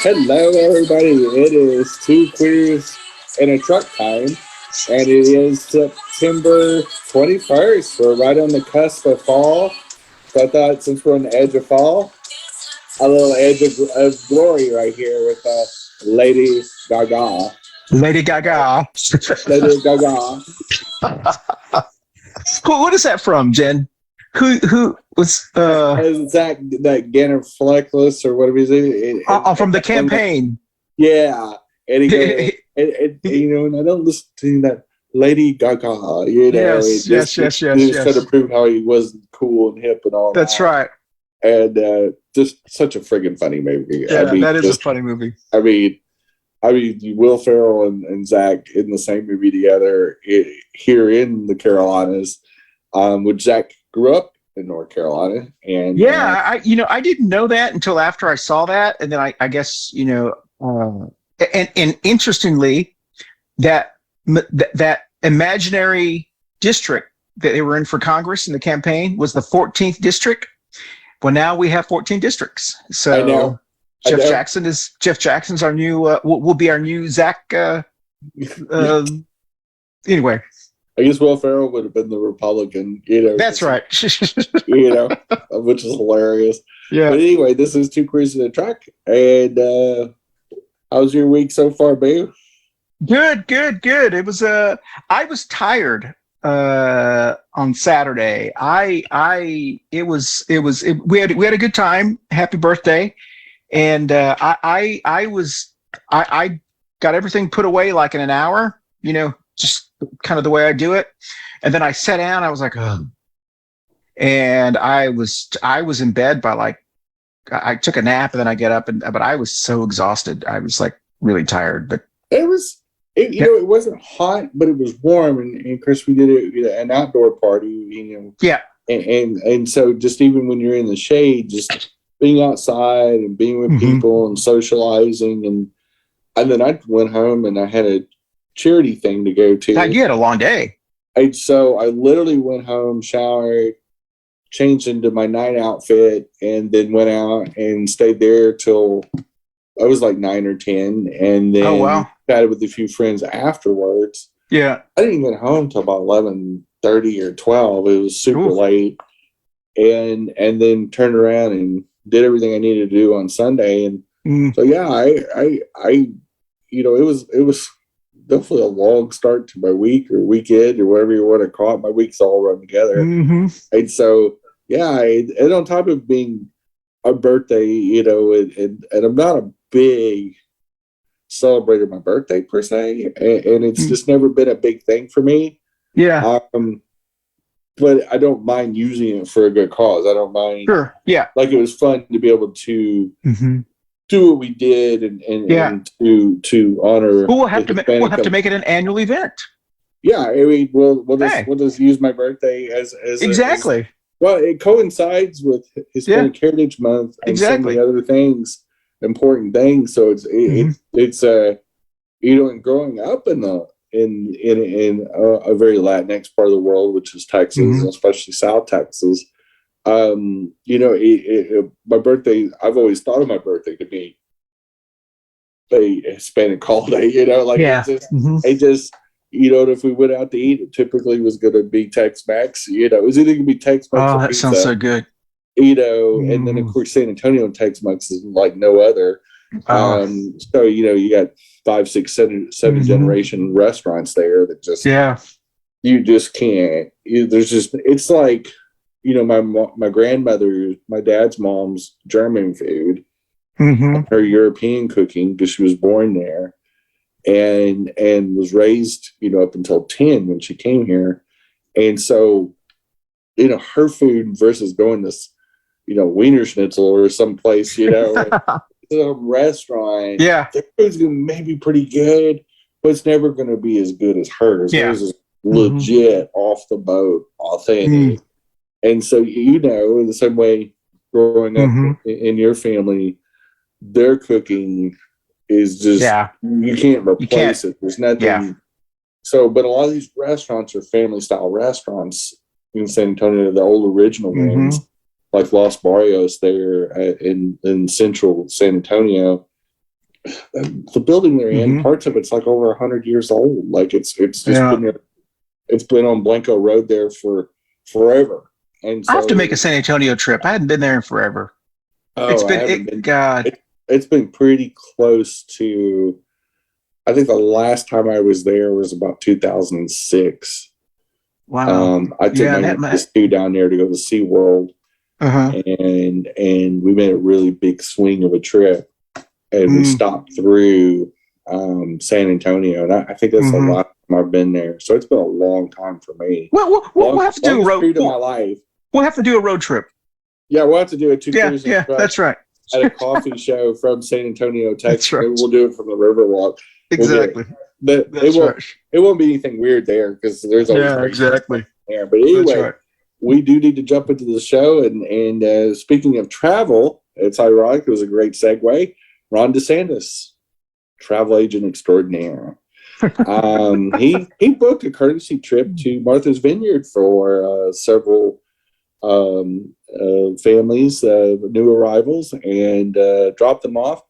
Hello, everybody. It is Two Queers in a Truck time, and it is September 21st. We're right on the cusp of fall. So I thought, since we're on the edge of fall, a little edge of glory right here with Lady Gaga. Lady Gaga. Lady Gaga. What is that from, Jen? Who was Zach, that Ganner Fleckless or whatever he's from the campaign? Yeah, and he goes, and I don't listen to that Lady Gaga. Yes. Just to prove how he was cool and hip and all that. That's right. And just such a friggin' funny movie. Yeah, that is a funny movie. I mean, Will Ferrell and Zach in the same movie together here in the Carolinas. Which Zach grew up in North Carolina, and I didn't know that until after I saw that, and then I guess and interestingly, that imaginary district that they were in for Congress in the campaign was the 14th district. Well, now we have 14 districts. So I know. Jeff Jackson's our new will be our new Zach. Anyway. I guess Will Ferrell would have been the Republican, That's right. Which is hilarious. Yeah. But anyway, this is Two Queers in a Truck. And how's your week so far, babe? Good. It was I was tired on Saturday. We had a good time. Happy birthday. And I got everything put away like in an hour, just kind of the way I do it. And then I sat down, I was like, oh. And I was in bed by I took a nap and then I get up but I was so exhausted. I was like really tired, but it wasn't hot, but it was warm. And Chris, we did an outdoor party, Yeah. And so just even when you're in the shade, just being outside and being with people and socializing. And then I went home and I had a charity thing to go to. God, you had a long day. So I literally went home, showered, changed into my night outfit, and then went out and stayed there till I was like 9 or 10, and then chatted with a few friends afterwards. Yeah, I didn't get home till about 11:30 or 12. It was super late, and then turned around and did everything I needed to do on Sunday, and so yeah, I it was definitely a long start to my week or weekend or whatever you want to call it. My week's all run together. And so, yeah, and on top of being a birthday, and I'm not a big celebrator of my birthday per se, and it's just never been a big thing for me. Yeah. But I don't mind using it for a good cause. I don't mind. Sure. Yeah. Like, it was fun to be able to do what we did and to honor. We'll have to make it an annual event. Yeah, I mean, we'll just use my birthday as exactly. It coincides with Hispanic Heritage Month and so many other things, important things. So it's and growing up in a very Latinx part of the world, which is Texas, especially South Texas. My birthday, I've always thought of my birthday to be a Hispanic holiday, it just, if we went out to eat, it typically was going to be Tex-Mex, it was either going to be Tex-Mex or that pizza, sounds so good. And then of course San Antonio Tex-Mex is like no other. So, you got 5, 6, 7 generation restaurants there that just, you just can't, it's like, my grandmother, my dad's mom's German food, her European cooking, because she was born there and was raised, up until 10 when she came here. And so, her food versus going to, Wiener Schnitzel or someplace, some restaurant, their food's going to maybe pretty good, but it's never going to be as good as hers. Hers is legit, off the boat, authentic. And so, in the same way, growing up in your family, their cooking is just, you can't replace it. There's nothing. Yeah. So, but a lot of these restaurants are family style restaurants in San Antonio, the old original ones, like Los Barrios there in central San Antonio. The building they're in, parts of it's like over 100 years old. Like it's just been there. It's been on Blanco Road there for forever. And so, I have to make a San Antonio trip. I hadn't been there in forever. It's been pretty close to. I think the last time I was there was about 2006. Wow. I took my youngest two down there to go to SeaWorld, and we made a really big swing of a trip, and we stopped through San Antonio, and I think that's the last time I've been there. So it's been a long time for me. We'll have to do a road trip of my life. We'll have to do a road trip. Yeah, we'll have to do a two-cruise. Yeah, that's right. At a coffee show from San Antonio, Texas. Right. Maybe we'll do it from the Riverwalk. Exactly. But it won't be anything weird there because there's always exactly there. But anyway, we do need to jump into the show. And speaking of travel, it's ironic. It was a great segue. Ron DeSantis, travel agent extraordinaire. He booked a courtesy trip to Martha's Vineyard for several families, new arrivals, and dropped them off.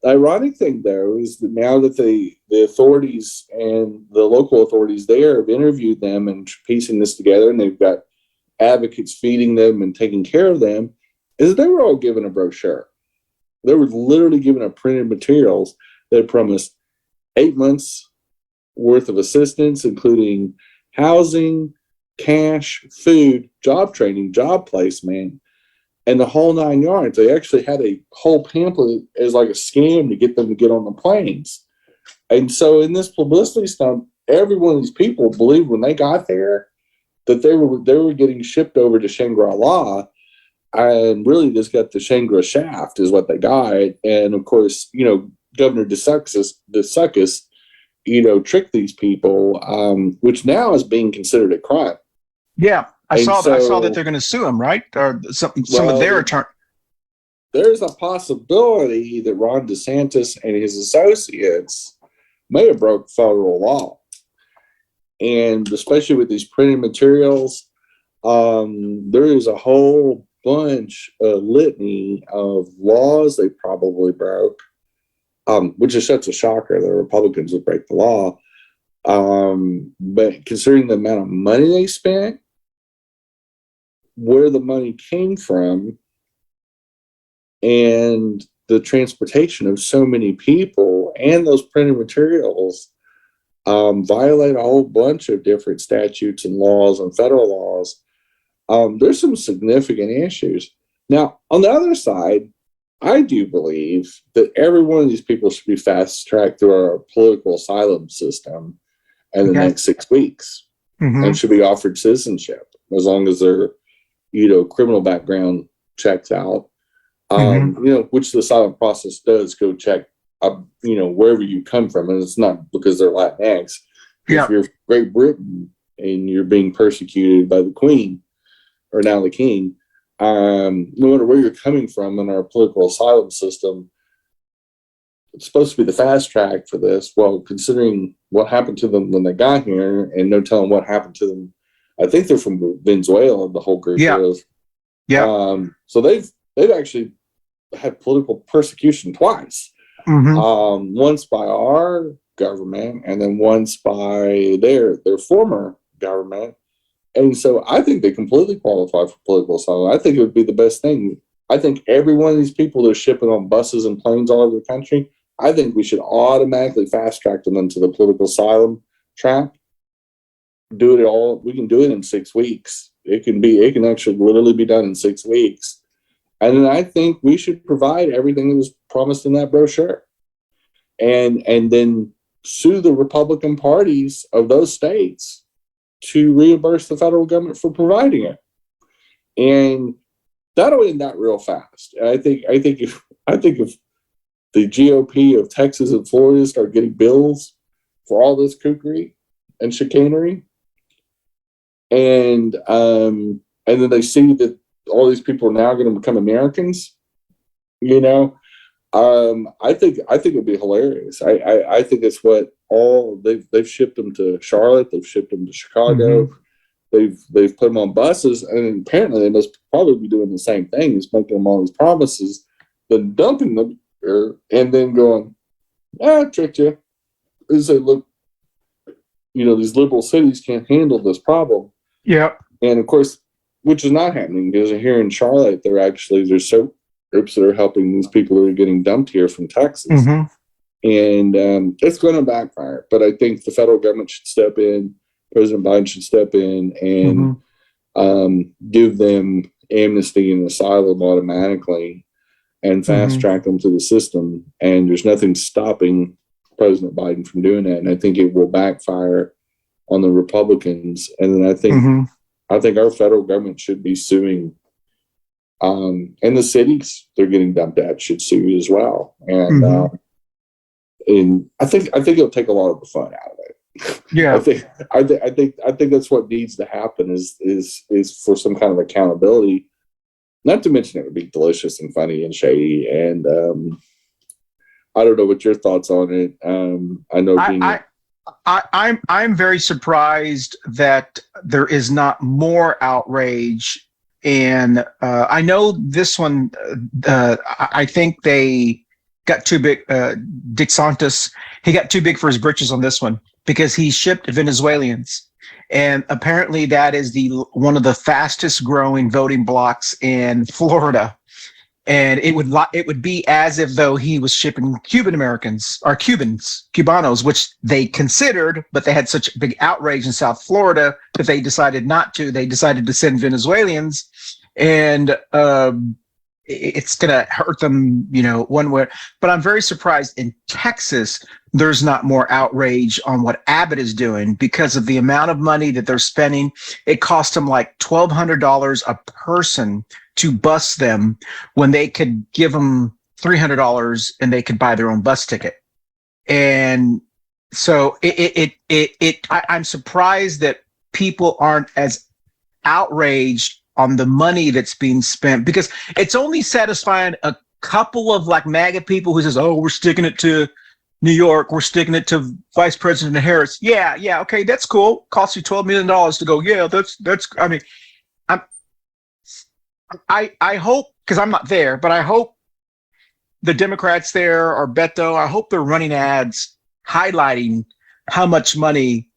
The ironic thing, though, is that now that the authorities and the local authorities there have interviewed them and piecing this together, and they've got advocates feeding them and taking care of them, is they were all given a brochure. They were literally given a printed materials that promised 8 months worth of assistance, including housing, cash, food, job training, job placement, and the whole 9 yards. They actually had a whole pamphlet as like a scam to get them to get on the planes. And so in this publicity stunt, every one of these people believed when they got there that they were getting shipped over to Shangri-La, and really just got the Shangri shaft is what they got. And of course, Governor DeSantis, tricked these people, which now is being considered a crime. Yeah. I saw that they're going to sue him, right? Or some of their attorney. There's a possibility that Ron DeSantis and his associates may have broke federal law. And especially with these printed materials, there is a whole bunch, litany of laws they probably broke, which is such a shocker that Republicans would break the law. But considering the amount of money they spent, where the money came from, and the transportation of so many people and those printed materials violate a whole bunch of different statutes and laws and federal laws. There's some significant issues. Now, on the other side, I do believe that every one of these people should be fast-tracked through our political asylum system in the next 6 weeks, and should be offered citizenship as long as their criminal background checks out, which the asylum process does go check, wherever you come from. And it's not because they're Latinx. Yeah. If you're from Great Britain and you're being persecuted by the Queen, or now the King, no matter where you're coming from in our political asylum system, it's supposed to be the fast track for this. Well, considering what happened to them when they got here, and no telling what happened to them. I think they're from Venezuela, the whole group is. Yeah. So they've actually had political persecution twice. Once by our government, and then once by their former government. And so I think they completely qualify for political asylum. I think it would be the best thing. I think every one of these people that are shipping on buses and planes all over the country, I think we should automatically fast track them into the political asylum track. Do it all. We can do it in 6 weeks. It can actually literally be done in 6 weeks. And then I think we should provide everything that was promised in that brochure, and then sue the Republican parties of those states to reimburse the federal government for providing it. And that'll end that real fast. I think if the GOP of Texas and Florida start getting bills for all this kookery and chicanery, and then they see that all these people are now going to become Americans, I think it'd be hilarious. I think it's what they've shipped them to Charlotte, they've shipped them to Chicago, they've put them on buses, and apparently they must probably be doing the same thing, is making them all these promises, then dumping them here, and then going, I tricked you. They say, look, these liberal cities can't handle this problem. Yeah. And of course, which is not happening, because here in Charlotte, there's so groups that are helping these people that are getting dumped here from Texas. Mm-hmm. And it's going to backfire. But I think the federal government should step in. President Biden should step in and give them amnesty and asylum automatically and fast track them through the system. And there's nothing stopping President Biden from doing that. And I think it will backfire on the Republicans. And then I think our federal government should be suing. And the cities they're getting dumped at should sue as well. And I think it'll take a lot of the fun out of it. Yeah, I think that's what needs to happen is for some kind of accountability. Not to mention it would be delicious and funny and shady. And I don't know what your thoughts on it. I know I'm very surprised that there is not more outrage. And I know this one. I think they got too big. Dick Santos, he got too big for his britches on this one, because he shipped Venezuelans, and apparently that is one of the fastest growing voting blocks in Florida. And it would be as if though he was shipping Cuban Americans or Cubanos, which they considered, but they had such big outrage in South Florida that they decided not to. They decided to send Venezuelans, and it's going to hurt them, one way. But I'm very surprised in Texas there's not more outrage on what Abbott is doing, because of the amount of money that they're spending. It cost them like $1,200 a person to bus them, when they could give them $300 and they could buy their own bus ticket. And so I'm surprised that people aren't as outraged on the money that's being spent, because it's only satisfying a couple of like MAGA people who says, oh, we're sticking it to New York, we're sticking it to Vice President Harris. Yeah, okay, that's cool. Costs you $12 million to go. Yeah, that's. I mean, I hope, because I'm not there, but I hope the Democrats there, or Beto, I hope they're running ads highlighting how much money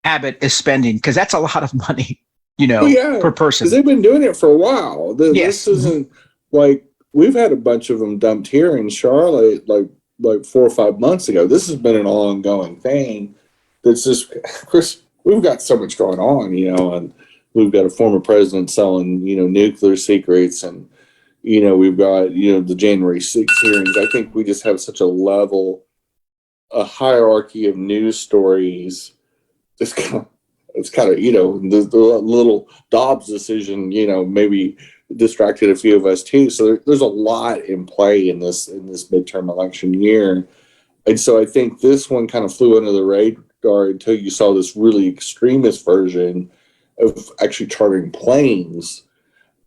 Abbott is spending, because that's a lot of money, per person. Because they've been doing it for a while. This isn't like, we've had a bunch of them dumped here in Charlotte like 4 or 5 months ago. This has been an ongoing thing. That's just, Chris, we've got so much going on, and we've got a former president selling, nuclear secrets, and, we've got, the January 6th hearings. I think we just have such a hierarchy of news stories. It's kind of, the little Dobbs decision, maybe distracted a few of us too. So there's a lot in play in this midterm election year. And so I think this one kind of flew under the radar until you saw this really extremist version of actually chartering planes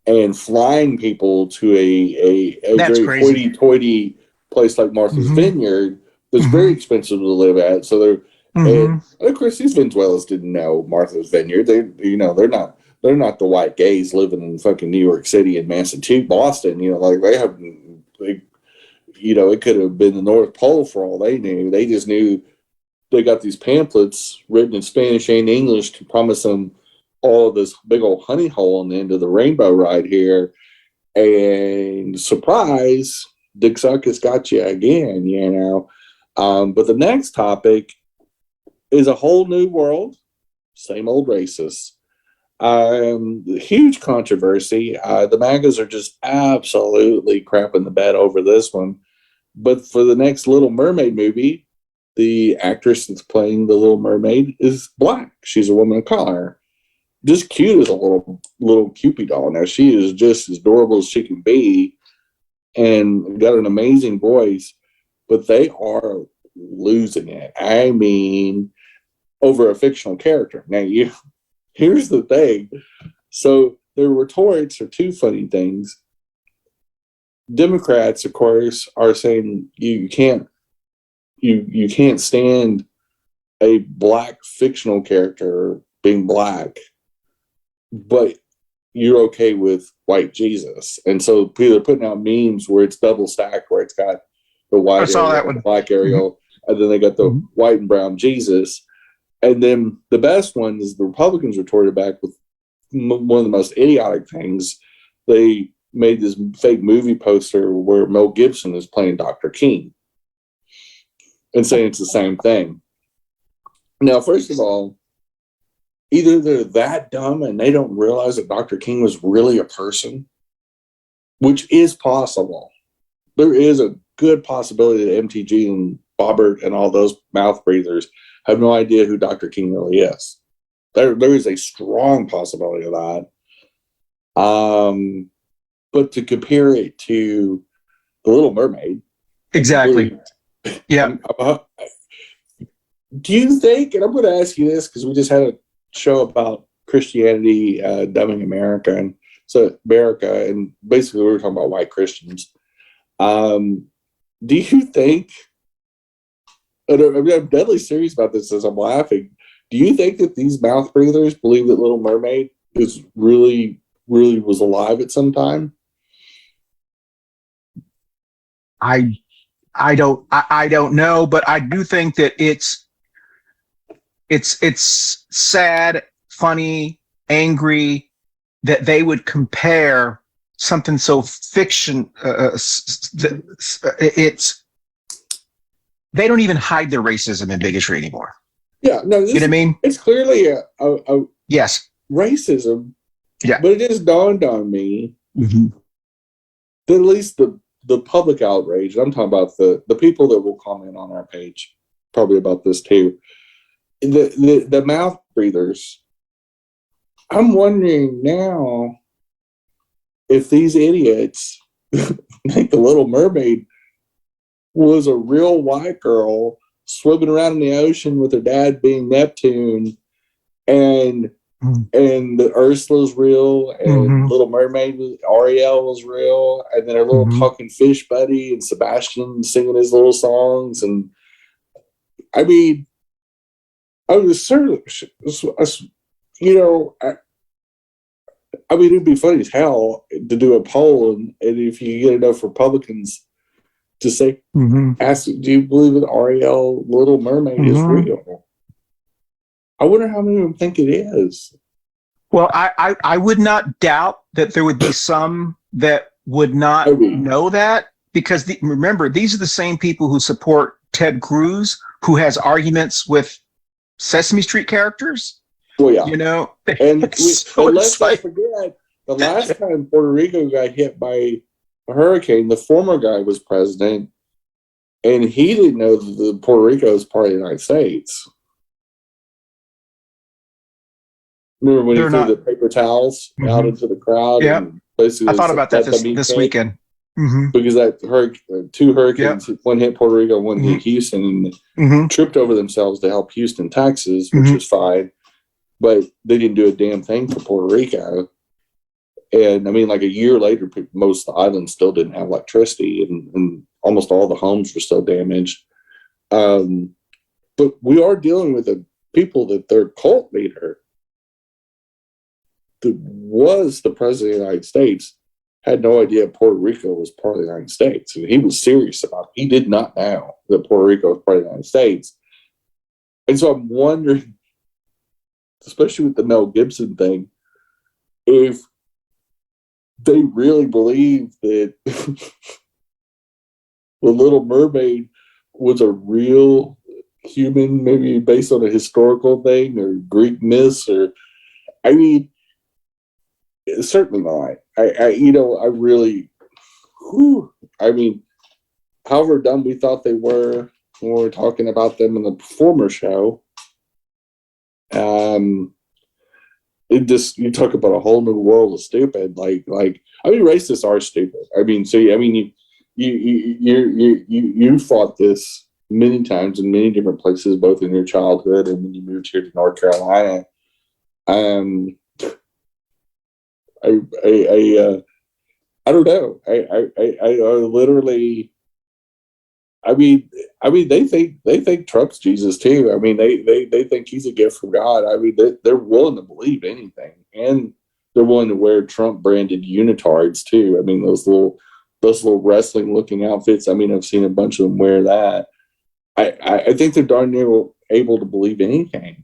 and flying people to a very hoity-toity place like Martha's Vineyard that's very expensive to live at. So they're and of course these Venezuelans didn't know Martha's Vineyard. They're not the white gays living in fucking New York City and Massachusetts, Boston. It could have been the North Pole for all they knew. They just knew they got these pamphlets written in Spanish and English to promise them all of this big old honey hole on the end of the rainbow right here. And surprise, Dick Suckus got you again, But the next topic is a whole new world, same old racists. Huge controversy. The MAGAs are just absolutely crapping the bed over this one. But for the next Little Mermaid movie, the actress that's playing the Little Mermaid is black. She's a woman of color. Just cute as a little Cupid doll. Now, she is just as adorable as she can be and got an amazing voice, but they are losing it. I mean, over a fictional character. Now, here's the thing. So their rhetorics are two funny things. Democrats, of course, are saying you can't stand a black fictional character being black. but you're okay with white Jesus. And so people are putting out memes where it's double stacked, where it's got the white Ariel, the black Ariel, and then they got the white and brown Jesus. And then the best one is the Republicans retorted back with one of the most idiotic things. They made this fake movie poster where Mel Gibson is playing Dr. King and saying it's the same thing. Now, first of all, either they're that dumb and they don't realize that Dr. King was really a person, which is possible. There is a good possibility that MTG and Bobbert and all those mouth breathers have no idea who Dr. King really is. There is a strong possibility of that. But to compare it to The Little Mermaid. Exactly. Yeah. Do you think, and I'm going to ask you this because we just had a show about Christianity dumbing America, and so America, and basically we were talking about white Christians. Do you think, and I'm deadly serious about this as I'm laughing, do you think that these mouth breathers believe that Little Mermaid is really was alive at some time? I don't know, but I do think that it's sad, funny, angry that they would compare something so fiction. They don't even hide their racism and bigotry anymore. Yeah, no, you know what I mean? It's clearly a yes racism. Yeah, but it just dawned on me that at least the public outrage. I'm talking about the people that will comment on our page, probably about this too. The mouth breathers. I'm wondering now if these idiots think the Little Mermaid was a real white girl swimming around in the ocean with her dad being Neptune, and the Ursula's real, and Little Mermaid Ariel was real, and then her little talking fish buddy and Sebastian singing his little songs. And I mean, I was certainly, I mean, it'd be funny as hell to do a poll, and if you get enough Republicans to say, ask, do you believe that Ariel, Little Mermaid is real? I wonder how many of them think it is. Well, I would not doubt that there would be some that would not know that, because remember, these are the same people who support Ted Cruz, who has arguments with Sesame Street characters. Well, yeah. And let's not forget, the last time Puerto Rico got hit by a hurricane, the former guy was president, and he didn't know that Puerto Rico is part of the United States. Remember when he threw the paper towels out into the crowd? Yeah, and basically I thought about that this weekend. Because that two hurricanes, one hit Puerto Rico, one hit Houston, and tripped over themselves to help Houston, Texas, which was fine. But they didn't do a damn thing for Puerto Rico. And I mean, like a year later, most of the islands still didn't have electricity, and almost all the homes were still damaged. But we are dealing with the people that their cult leader, that was the president of the United States, had no idea Puerto Rico was part of the United States. And he was serious about it. He did not know that Puerto Rico was part of the United States. And so I'm wondering, especially with the Mel Gibson thing, if they really believe that The Little Mermaid was a real human, maybe based on a historical thing or Greek myths, or, I mean, certainly not. I really, I mean, however dumb we thought they were when we were talking about them in the former show, it just, you talk about a whole new world of stupid. Like I mean, racists are stupid. I mean, so I mean, you fought this many times in many different places, both in your childhood and when you moved here to North Carolina. I don't know. I literally, they think Trump's Jesus too. I mean, they think he's a gift from God. I mean, they're willing to believe anything, and they're willing to wear Trump branded unitards too. I mean, those little wrestling looking outfits. I mean, I've seen a bunch of them wear that. I think they're darn near able to believe anything.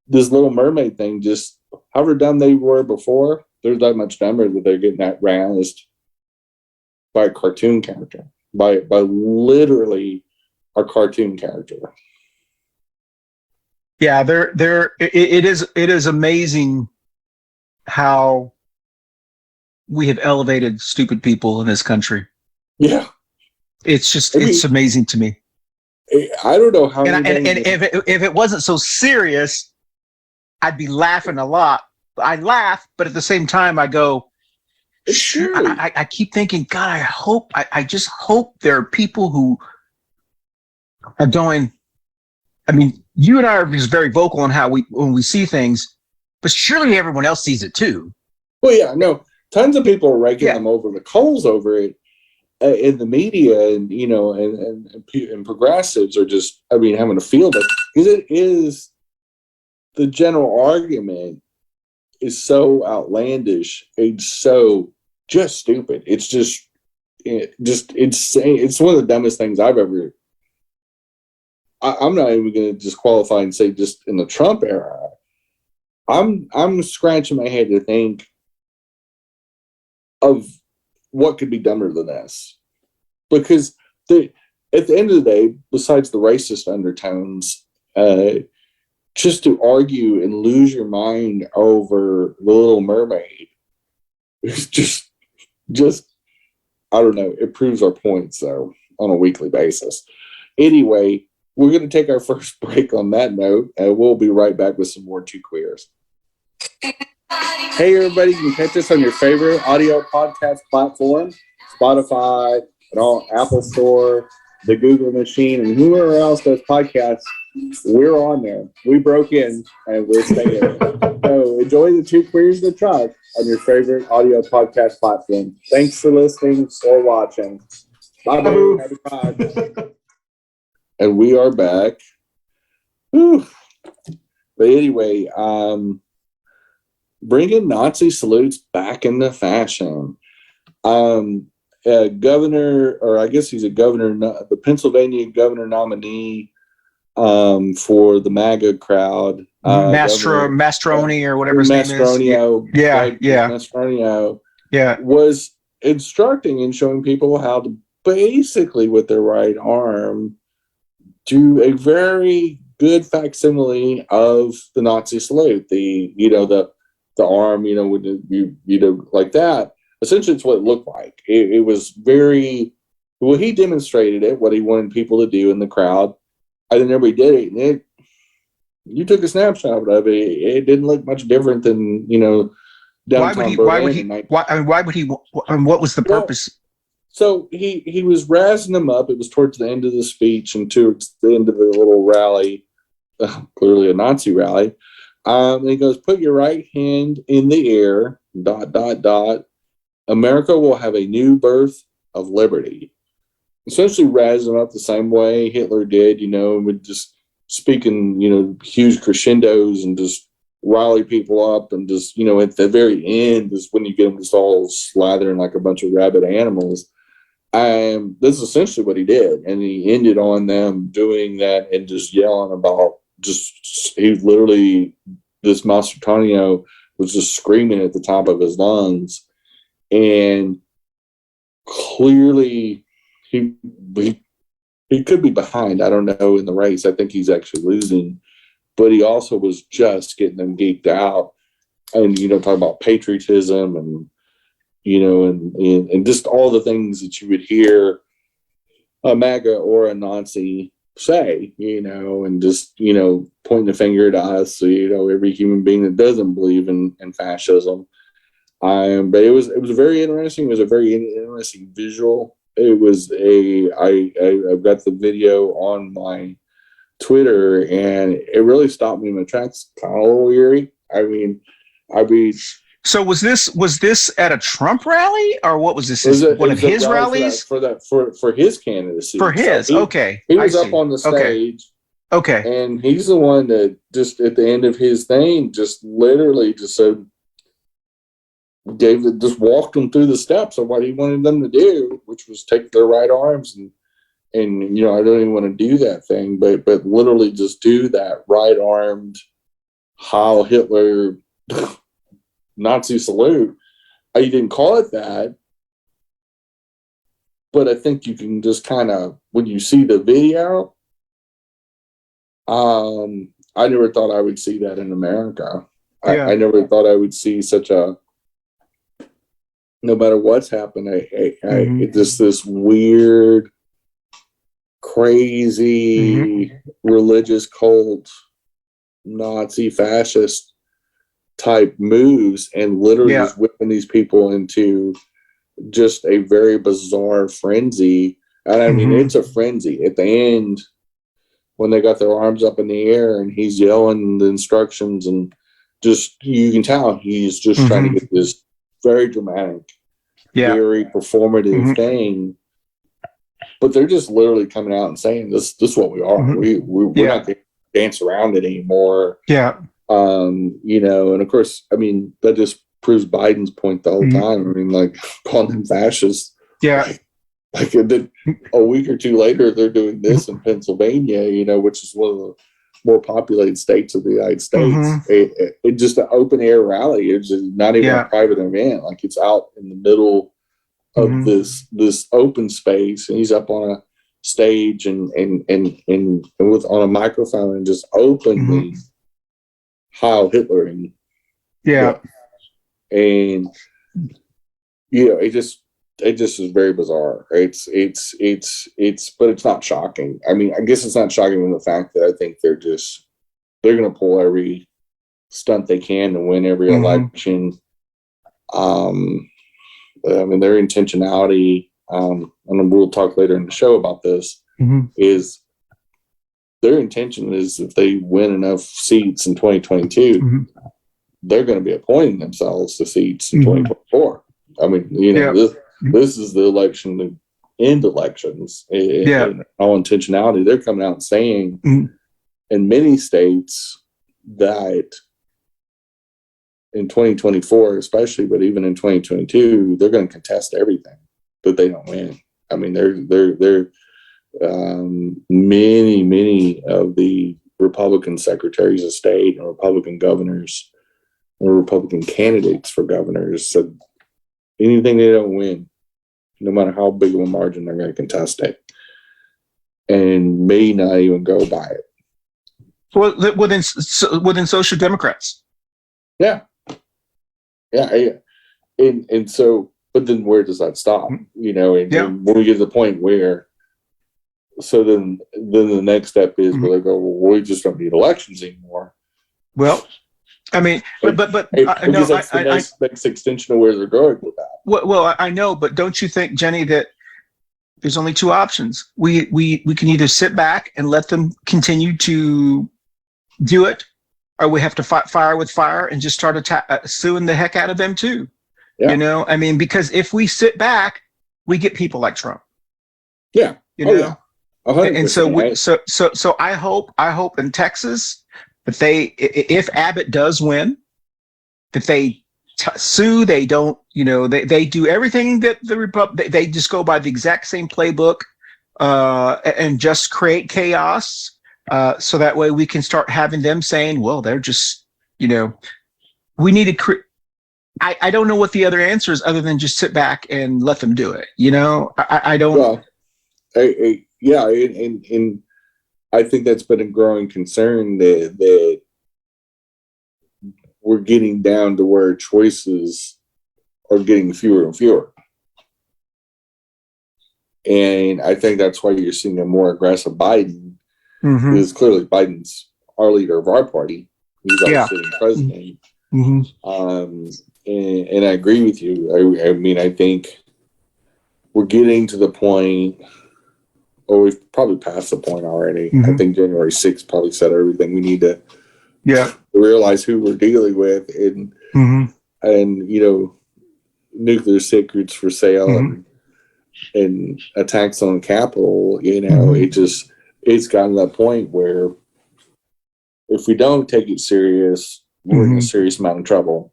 This Little Mermaid thing, just however dumb they were before, they're that much dumber that they're getting that roused by a cartoon character, by literally a cartoon character. Yeah, it is amazing how we have elevated stupid people in this country. Yeah, it's amazing to me. I don't know how. And if it wasn't so serious, I'd be laughing a lot. I laugh, but at the same time, I go, I keep thinking, God, I just hope there are people who are going. I mean, you and I are just very vocal on how when we see things, but surely everyone else sees it too. Well, yeah, no, tons of people are raking them over the coals over it in the media, and and progressives are just, I mean, having to field it because it is the general argument is so outlandish. It's so just stupid. It's just insane. It's one of the dumbest things I've ever. I'm not even going to just qualify and say just in the Trump era. I'm scratching my head to think of what could be dumber than this, because at the end of the day, besides the racist undertones, just to argue and lose your mind over the Little Mermaid is just I don't know. It proves our points though on a weekly basis. Anyway, we're going to take our first break on that note, and we'll be right back with some more Two Queers. Hey, everybody, you can catch us on your favorite audio podcast platform, Spotify, and all Apple Store, the Google machine, and whoever else does podcasts. We're on there. We broke in, and we're staying. So enjoy the Two Queers in the Truck on your favorite audio podcast platform. Thanks for listening or watching. Bye-bye. Happy Pride. And we are back. Whew. But anyway, bringing Nazi salutes back into fashion. Governor, or I guess he's a governor, the Pennsylvania governor nominee for the MAGA crowd. Mastroni or whatever his name is. Mastronio was instructing and showing people how to basically, with their right arm, do a very good facsimile of the Nazi salute. The arm, like that. Essentially, it's what it looked like. It was very well. He demonstrated it, what he wanted people to do in the crowd, and then everybody did it. And you took a snapshot of it. It didn't look much different than downtown Berlin. Why would he? What was the purpose? So he was razzing them up. It was towards the end of the speech and towards the end of the little rally, clearly a Nazi rally. And he goes, "Put your right hand in the air, ... America will have a new birth of liberty." Essentially razzing them up the same way Hitler did, with just speaking, huge crescendos and just rally people up, and just, at the very end is when you get them just all slathering like a bunch of rabid animals. This is essentially what he did, and he ended on them doing that and just yelling about he literally, this Mastronio was just screaming at the top of his lungs, and clearly he could be behind. I don't know in the race. I think he's actually losing, but he also was just getting them geeked out, and talking about patriotism and and just all the things that you would hear a MAGA or a Nazi say, and just, pointing the finger at us, every human being that doesn't believe in fascism. But it was very interesting. It was a very interesting visual. It was I've got the video on my Twitter, and it really stopped me in my tracks. Kind of a little eerie. I mean, So was this at a Trump rally, or what was this? One of his rallies for his candidacy. For his, so he was up on the stage. Okay. And he's the one that just at the end of his thing, just literally just said, David just walked them through the steps of what he wanted them to do, which was take their right arms and I don't even want to do that thing, but literally just do that right armed Heil Hitler Nazi salute. I didn't call it that, but I think you can just kind of, when you see the video, I never thought I would see that in America. Yeah. I never thought I would see such a, no matter what's happened, it's just this weird, crazy, religious cult, Nazi fascist type moves, and literally just whipping these people into just a very bizarre frenzy. And I mean, it's a frenzy. At the end, when they got their arms up in the air and he's yelling the instructions, and just, you can tell he's just trying to get this very dramatic, very performative thing. But they're just literally coming out and saying, this is what we are. We're not going to dance around it anymore. Yeah. And of course, I mean, that just proves Biden's point the whole time. I mean, like, calling them fascists. Yeah. Like a week or two later, they're doing this in Pennsylvania, which is one of the more populated states of the United States. It just an open air rally. It's not even a private event. Like, it's out in the middle of this open space, and he's up on a stage and with on a microphone and just openly Heil Hitler. And it just is very bizarre. It's but it's not shocking. I mean, I guess it's not shocking from the fact that I think they're going to pull every stunt they can to win every election. I mean, their intentionality, and we'll talk later in the show about this, is their intention is, if they win enough seats in 2022, they're going to be appointing themselves to seats in 2024. I mean, this is the election to end elections. In all intentionality, they're coming out and saying in many states that in 2024 especially, but even in 2022, they're going to contest everything that they don't win. I mean, they're many of the Republican secretaries of state and Republican governors or Republican candidates for governors said anything they don't win, no matter how big of a margin, they're going to contest it and may not even go by it. Well, within social democrats. Yeah. And so, but then where does that stop? And when we get to the point where, so then the next step is where they go, well, we just don't need elections anymore. Well, I mean, but I guess that's the next extension of where they're going with that. Well, I know, but don't you think, Jenny, that there's only two options? We can either sit back and let them continue to do it, or we have to fight fire with fire and just start suing the heck out of them too. Yeah. I mean, because if we sit back, we get people like Trump. Yeah. Yeah. And so I hope in Texas that if Abbott does win, that they sue. They don't, they do everything that the Republic. They just go by the exact same playbook, and just create chaos. So that way we can start having them saying, well, they're just, we need to I don't know what the other answer is other than just sit back and let them do it. I don't. Well, and I think that's been a growing concern that we're getting down to where choices are getting fewer and fewer. And I think that's why you're seeing a more aggressive Biden. Because clearly Biden's our leader of our party. He's our sitting president. And I agree with you. I mean, I think we're getting to the point, or we've probably passed the point already. I think January 6th probably said everything we need to realize who we're dealing with. And and nuclear secrets for sale and attacks on Capitol. It's gotten to that point where if we don't take it serious, we're in a serious amount of trouble.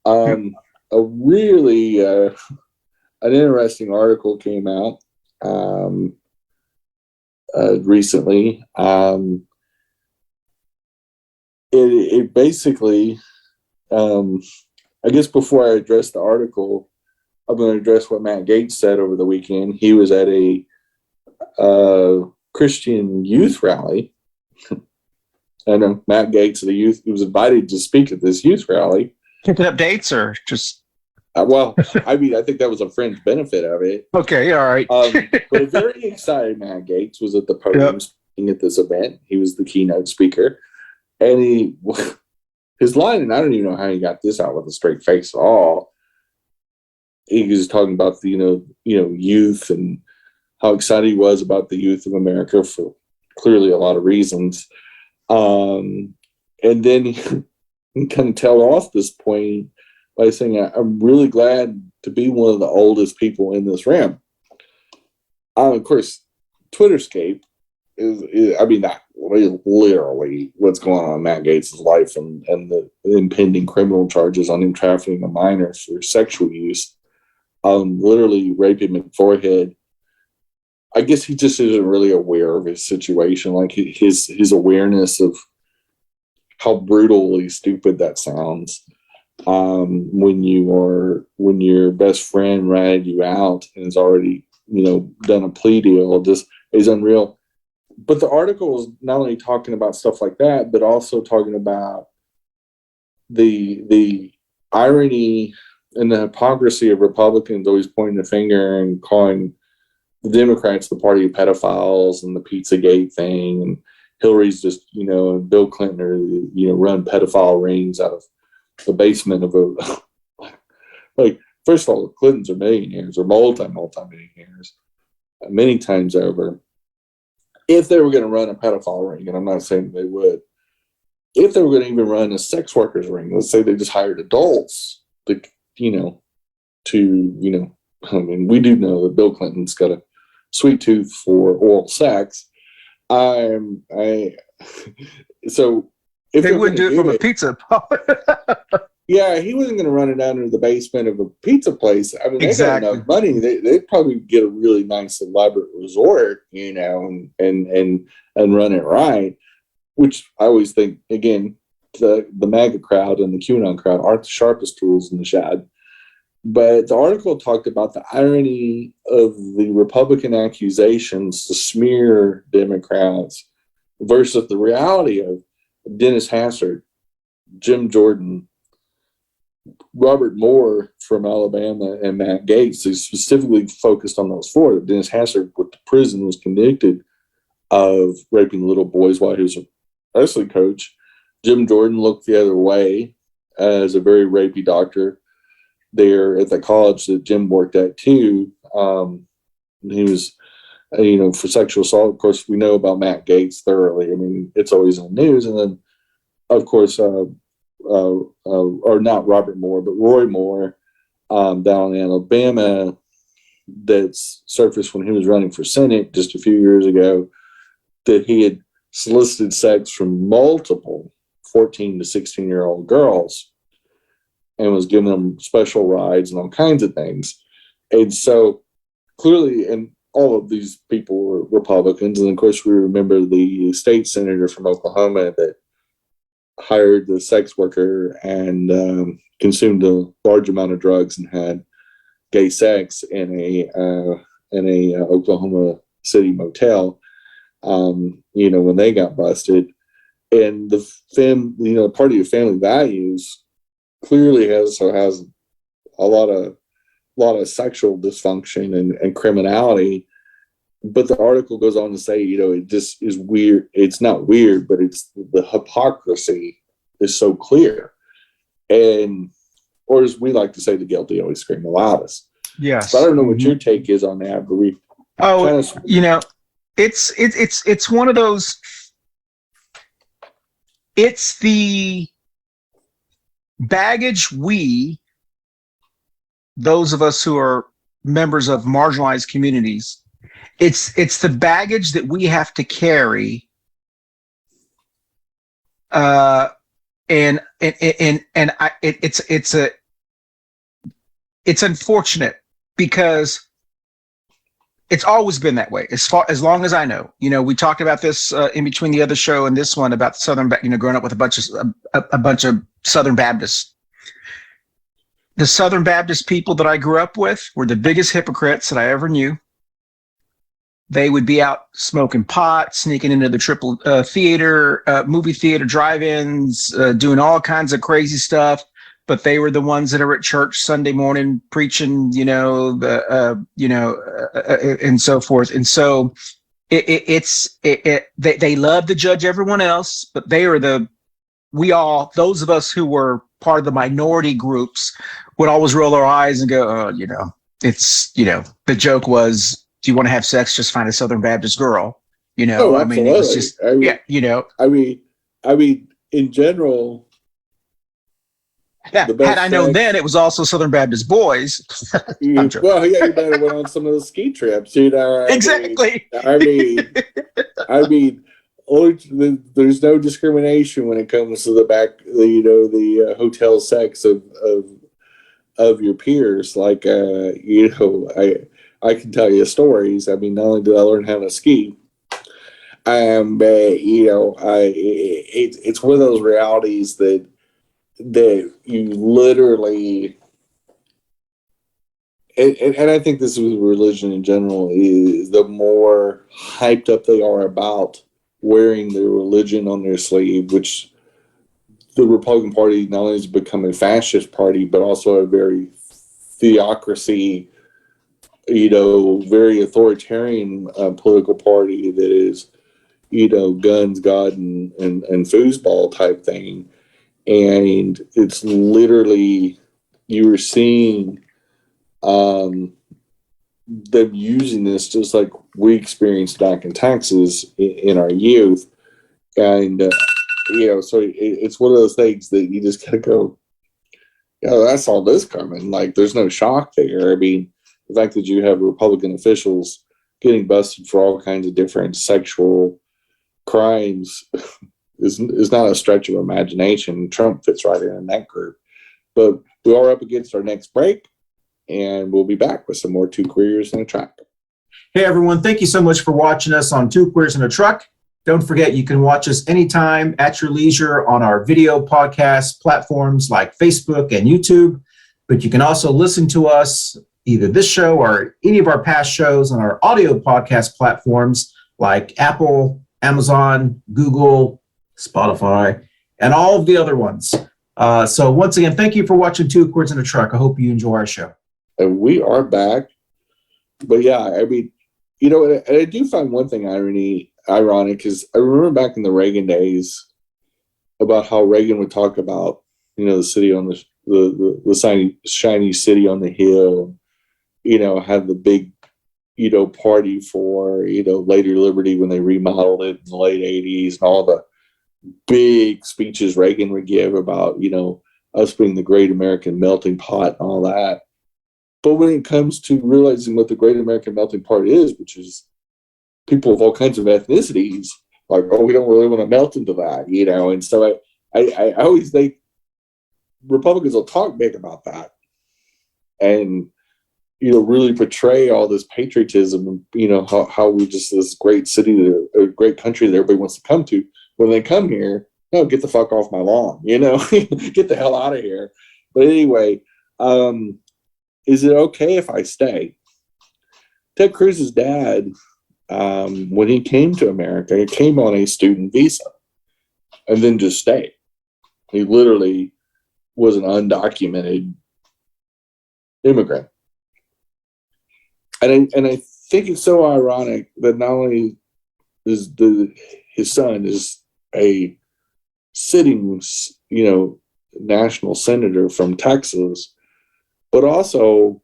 A really an interesting article came out recently. It basically, I guess before I address the article, I'm going to address what Matt Gaetz said over the weekend. He was at a Christian youth rally. I know Matt Gaetz, the youth, he was invited to speak at this youth rally. Picking up dates or just? Well, I mean, I think that was a fringe benefit of it. Okay, all right. But a very excited Matt Gaetz was at the podium speaking at this event. He was the keynote speaker. And his line, and I don't even know how he got this out with a straight face at all. He was talking about the, youth and how excited he was about the youth of America for clearly a lot of reasons. And then he kind of tailed off this point by saying, I'm really glad to be one of the oldest people in this room. Of course, Twitterscape is I mean, not literally what's going on in Matt Gaetz' life and the impending criminal charges on him trafficking a minor for sexual use. Literally raping him in the forehead. I guess he just isn't really aware of his situation, like his awareness of how brutally stupid that sounds. When your best friend ratted you out and has already, done a plea deal, just is unreal. But the article is not only talking about stuff like that, but also talking about the irony and the hypocrisy of Republicans always pointing the finger and calling the Democrats the party of pedophiles and the Pizzagate thing, and Hillary's just, and Bill Clinton are, run pedophile rings out of the basement of a like. First of all, the Clintons are millionaires or multi-millionaires many times over. If they were going to run a pedophile ring, and I'm not saying they would, if they were going to even run a sex workers ring, let's say they just hired adults to, I mean, we do know that Bill Clinton's got a sweet tooth for oral sex. So if they wouldn't do it from a pizza. Yeah, he wasn't going to run it down into the basement of a pizza place. I mean, they got enough money. They'd probably get a really nice, elaborate resort, and run it right. Which I always think, again, the MAGA crowd and the QAnon crowd aren't the sharpest tools in the shed. But the article talked about the irony of the Republican accusations to smear Democrats versus the reality of Dennis Hassard, Jim Jordan, Robert Moore from Alabama, and Matt Gaetz. They specifically focused on those four. Dennis Hassard, with the prison, was convicted of raping little boys while he was a wrestling coach. Jim Jordan looked the other way as a very rapey doctor there at the college that Jim worked at too. He was, for sexual assault. Of course, we know about Matt Gaetz thoroughly. I mean, it's always in the news. And then, of course, or not Robert Moore, but Roy Moore, down in Alabama, that's surfaced when he was running for Senate just a few years ago, that he had solicited sex from multiple 14 to 16-year-old girls and was giving them special rides and all kinds of things. And so clearly, and all of these people were Republicans. And of course, we remember the state senator from Oklahoma that hired the sex worker and consumed a large amount of drugs and had gay sex in a Oklahoma City motel. When they got busted, and the party of family values clearly has a lot of sexual dysfunction and criminality. But the article goes on to say, it just is weird. It's not weird, but it's the hypocrisy is so clear. Or as we like to say, the guilty always scream the loudest. Yes. So I don't know what your take is on that, but it's one of those. It's the baggage those of us who are members of marginalized communities, it's the baggage that we have to carry, and it's unfortunate because it's always been that way as long as I know. We talked about this in between the other show and this one about Southern, growing up with a bunch of Southern Baptists. The Southern Baptist people that I grew up with were the biggest hypocrites that I ever knew. They would be out smoking pot, sneaking into the triple theater, movie theater drive-ins, doing all kinds of crazy stuff. But they were the ones that are at church Sunday morning preaching, and so forth. And so they love to judge everyone else, but they are those of us who were part of the minority groups would always roll our eyes and go, the joke was, do you want to have sex? Just find a Southern Baptist girl, Oh, absolutely. I mean, it was just, I mean, in general, had I known then, it was also Southern Baptist boys. You might have went on some of those ski trips, Exactly. I mean, there's no discrimination when it comes to the hotel sex of your peers. Like, I can tell you stories. I mean, not only did I learn how to ski, it's one of those realities that you literally, and I think this is with religion in general, is the more hyped up they are about wearing their religion on their sleeve, which the Republican Party not only has become a fascist party, but also a very theocracy, very authoritarian political party that is, guns, God, and foosball type thing. And it's literally, you were seeing them using this just like we experienced back in Texas in our youth. And, so it's one of those things that you just gotta go, I saw this coming. Like, there's no shock there. I mean, the fact that you have Republican officials getting busted for all kinds of different sexual crimes is not a stretch of imagination. Trump fits right in that group. But we are up against our next break, and we'll be back with some more Two Queers in a Truck. Hey, everyone. Thank you so much for watching us on Two Queers in a Truck. Don't forget, you can watch us anytime at your leisure on our video podcast platforms like Facebook and YouTube. But you can also listen to us, either this show or any of our past shows, on our audio podcast platforms like Apple, Amazon, Google, Spotify, and all of the other ones. So once again, thank you for watching Two Queers in a Truck. I hope you enjoy our show. And we are back. But yeah, I mean, and I do find one thing ironic, because I remember back in the Reagan days about how Reagan would talk about, the city on the shiny city on the hill, had the big, party for, Lady Liberty when they remodeled it in the late 80s, and all the big speeches Reagan would give about, us being the great American melting pot and all that. But when it comes to realizing what the great American melting pot is, which is people of all kinds of ethnicities, like, we don't really want to melt into that, and so I always think Republicans will talk big about that and, really portray all this patriotism and, how we just this great city, a great country that everybody wants to come to. When they come here, no, get the fuck off my lawn, get the hell out of here. But anyway, is it okay if I stay? Ted Cruz's dad, when he came to America, he came on a student visa and then just stayed. He literally was an undocumented immigrant. And I think it's so ironic that not only is his son is a sitting, national senator from Texas, but also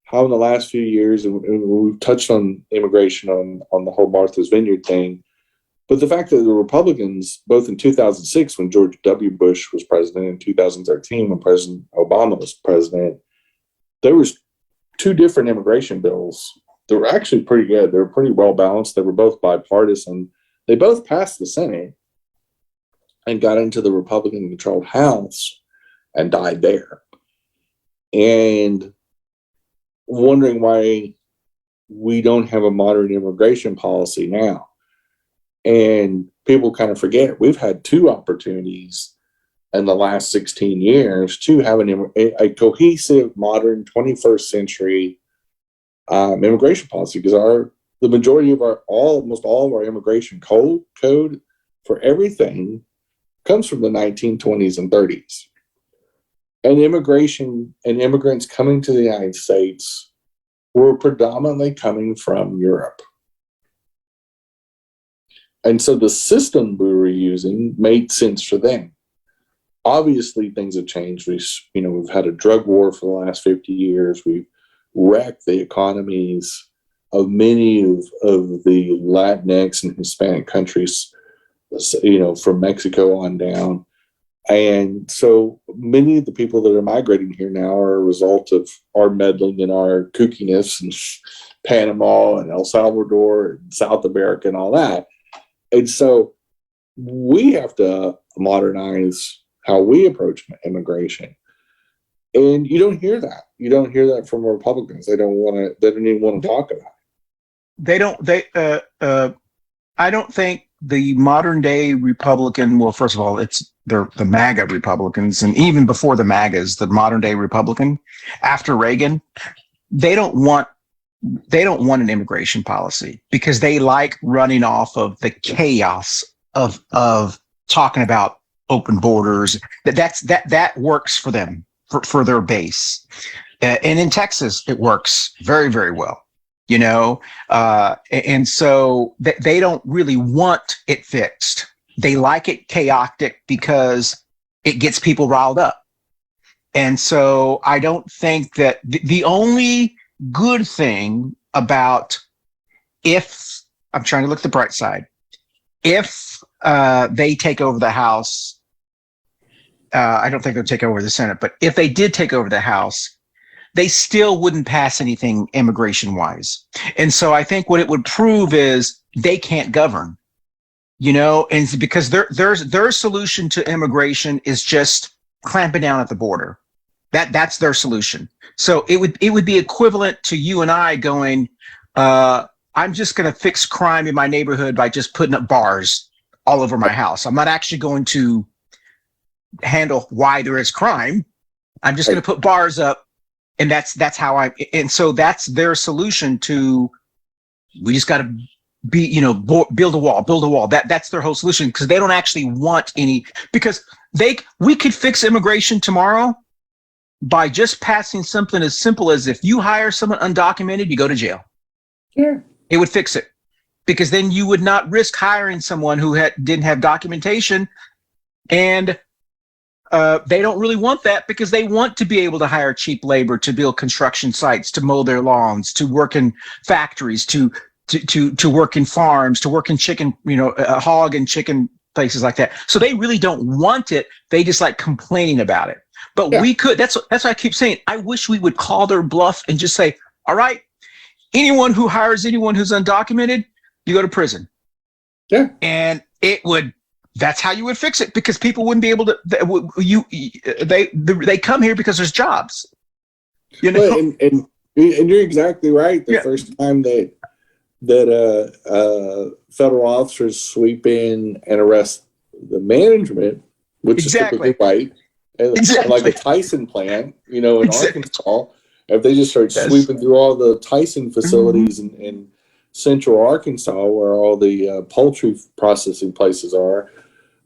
how in the last few years, and we've touched on immigration on the whole Martha's Vineyard thing, But the fact that the Republicans, both in 2006 when George W. Bush was president, and 2013 when President Obama was president, there was two different immigration bills. They were actually pretty good. They were pretty well balanced. They were both bipartisan. They both passed the Senate and got into the Republican-controlled House and died there. And wondering why we don't have a modern immigration policy now. And people kind of forget we've had two opportunities in the last 16 years to have a cohesive, modern 21st century immigration policy, because the majority of almost all of our immigration code for everything comes from the 1920s and 30s. And immigration and immigrants coming to the United States were predominantly coming from Europe. And so the system we were using made sense for them. Obviously, things have changed. We've had a drug war for the last 50 years. We've wrecked the economies of many of the Latinx and Hispanic countries, from Mexico on down. And so many of the people that are migrating here now are a result of our meddling and our kookiness in Panama and El Salvador and South America and all that. And so we have to modernize how we approach immigration. And you don't hear that. You don't hear that from Republicans. They don't even want to talk about it. I don't think the modern day Republican, well, first of all, they're the MAGA Republicans, and even before the MAGAs, the modern day Republican, after Reagan, they don't want an immigration policy because they like running off of the chaos of talking about open borders. That works for them, for their base. And in Texas, it works very, very well. And so they don't really want it fixed. They like it chaotic because it gets people riled up. And so I don't think that the only good thing about, if I'm trying to look at the bright side, if they take over the House, I don't think they'll take over the Senate, but if they did take over the House, they still wouldn't pass anything immigration wise. And so I think what it would prove is they can't govern, and because their solution to immigration is just clamping down at the border. That's their solution. So it would be equivalent to you and I going, I'm just going to fix crime in my neighborhood by just putting up bars all over my house. I'm not actually going to handle why there is crime. I'm just going to put bars up. And that's how and so that's their solution to, we just got to build a wall. That's their whole solution, because they don't actually want any, because we could fix immigration tomorrow by just passing something as simple as, if you hire someone undocumented, you go to jail. Yeah. It would fix it, because then you would not risk hiring someone who didn't have documentation. And they don't really want that, because they want to be able to hire cheap labor to build construction sites, to mow their lawns, to work in factories, to work in farms, to work in chicken, hog and chicken places like that. So they really don't want it. They just like complaining about it. But we could. That's what I keep saying. I wish we would call their bluff and just say, all right, anyone who hires anyone who's undocumented, you go to prison. Yeah. And that's how you would fix it, because people wouldn't be able to. They come here because there's jobs. And you're exactly right. The first time that federal officers sweep in and arrest the management, which is typically white, like a Tyson plant, in Arkansas, if they just start sweeping through all the Tyson facilities in central Arkansas, where all the poultry processing places are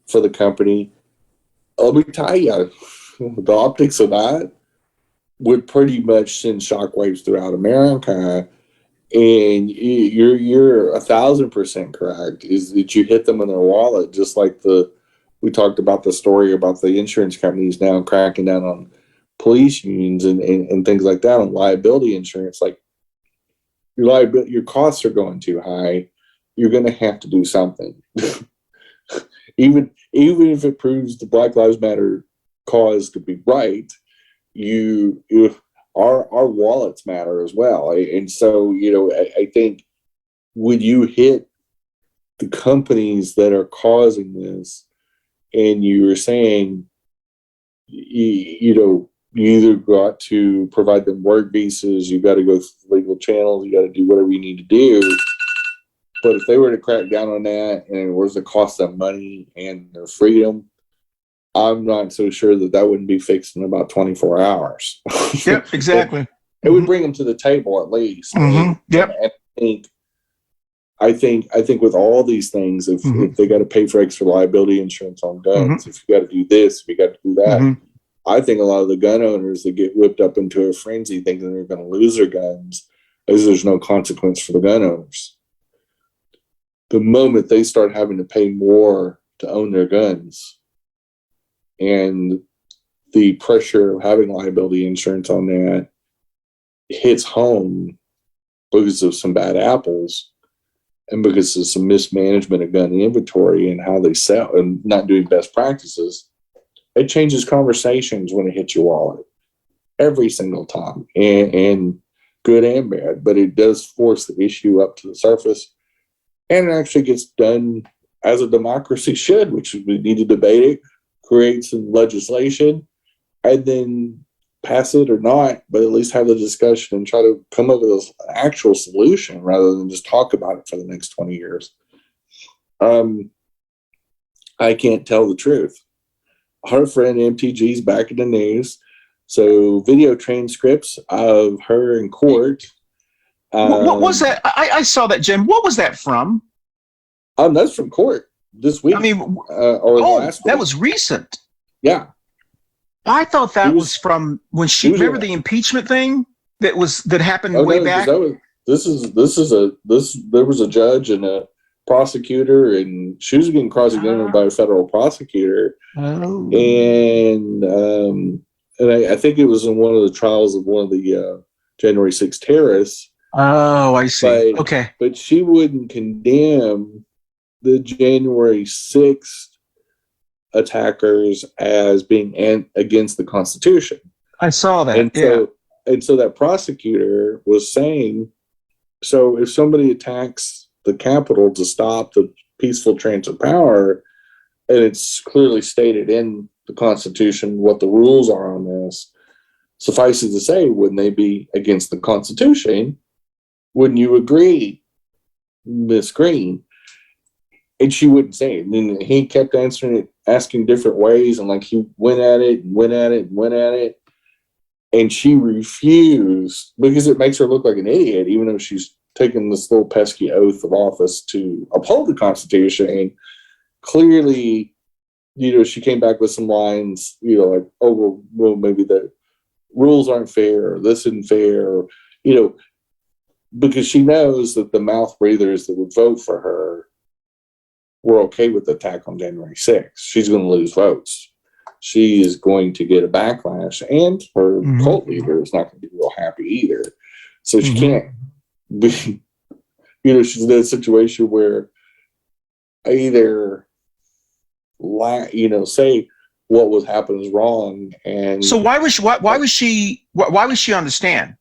for the company, let me tell you, the optics of that would pretty much send shockwaves throughout America. And you're 1,000% correct, is that you hit them in their wallet, just like we talked about the story about the insurance companies now cracking down on police unions and things like that on liability insurance. Like your costs are going too high. you're going to have to do something. even if it proves the Black Lives Matter cause to be right, our wallets matter as well. And so, I think when you hit the companies that are causing this, and you were saying, you either got to provide them work visas, you got to go through legal channels, you got to do whatever you need to do. But if they were to crack down on that, and it was the cost of money and their freedom, I'm not so sure that wouldn't be fixed in about 24 hours. Yep, exactly. It would bring them to the table at least. Yep. And I think with all these things, if they got to pay for extra liability insurance on guns, if you got to do this, if you got to do that, I think a lot of the gun owners that get whipped up into a frenzy thinking they're going to lose their guns, is there's no consequence for the gun owners. The moment they start having to pay more to own their guns, and the pressure of having liability insurance on that hits home because of some bad apples and because of some mismanagement of gun inventory and how they sell and not doing best practices, it changes conversations when it hits your wallet every single time, and good and bad. But it does force the issue up to the surface, and it actually gets done as a democracy should, which we need to debate it, create some legislation, and then pass it or not, but at least have the discussion and try to come up with an actual solution rather than just talk about it for the next 20 years. I can't tell the truth. Her friend MTG's back in the news. So video transcripts of her in court. What was that? I saw that, Jim. What was that from? That's from court this week. I mean, last week. That was recent. Yeah. I thought that was from when she remember the impeachment thing that happened way back. There was a judge and a prosecutor, and she was getting cross-examined by a federal prosecutor. And I think it was in one of the trials of one of the January 6th terrorists. Oh, I see. Okay. But she wouldn't condemn the January 6th attackers as being against the Constitution. I saw that. And so that prosecutor was saying, so if somebody attacks the Capitol to stop the peaceful transfer of power, and it's clearly stated in the Constitution what the rules are on this, suffice it to say, wouldn't they be against the Constitution? Wouldn't you agree, Miss Green? And she wouldn't say it. And he kept asking different ways, and like he went at it. And she refused because it makes her look like an idiot, even though she's taken this little pesky oath of office to uphold the Constitution. And clearly, she came back with some lines, like, oh, well, maybe the rules aren't fair, or this isn't fair, or, because she knows that the mouth breathers that would vote for her were okay with the attack on January 6th. She's going to lose votes. She is going to get a backlash, and her cult leader is not going to be real happy either. So she can't be, she's in a situation where either, say what was happening is wrong. And so why was she on the stand?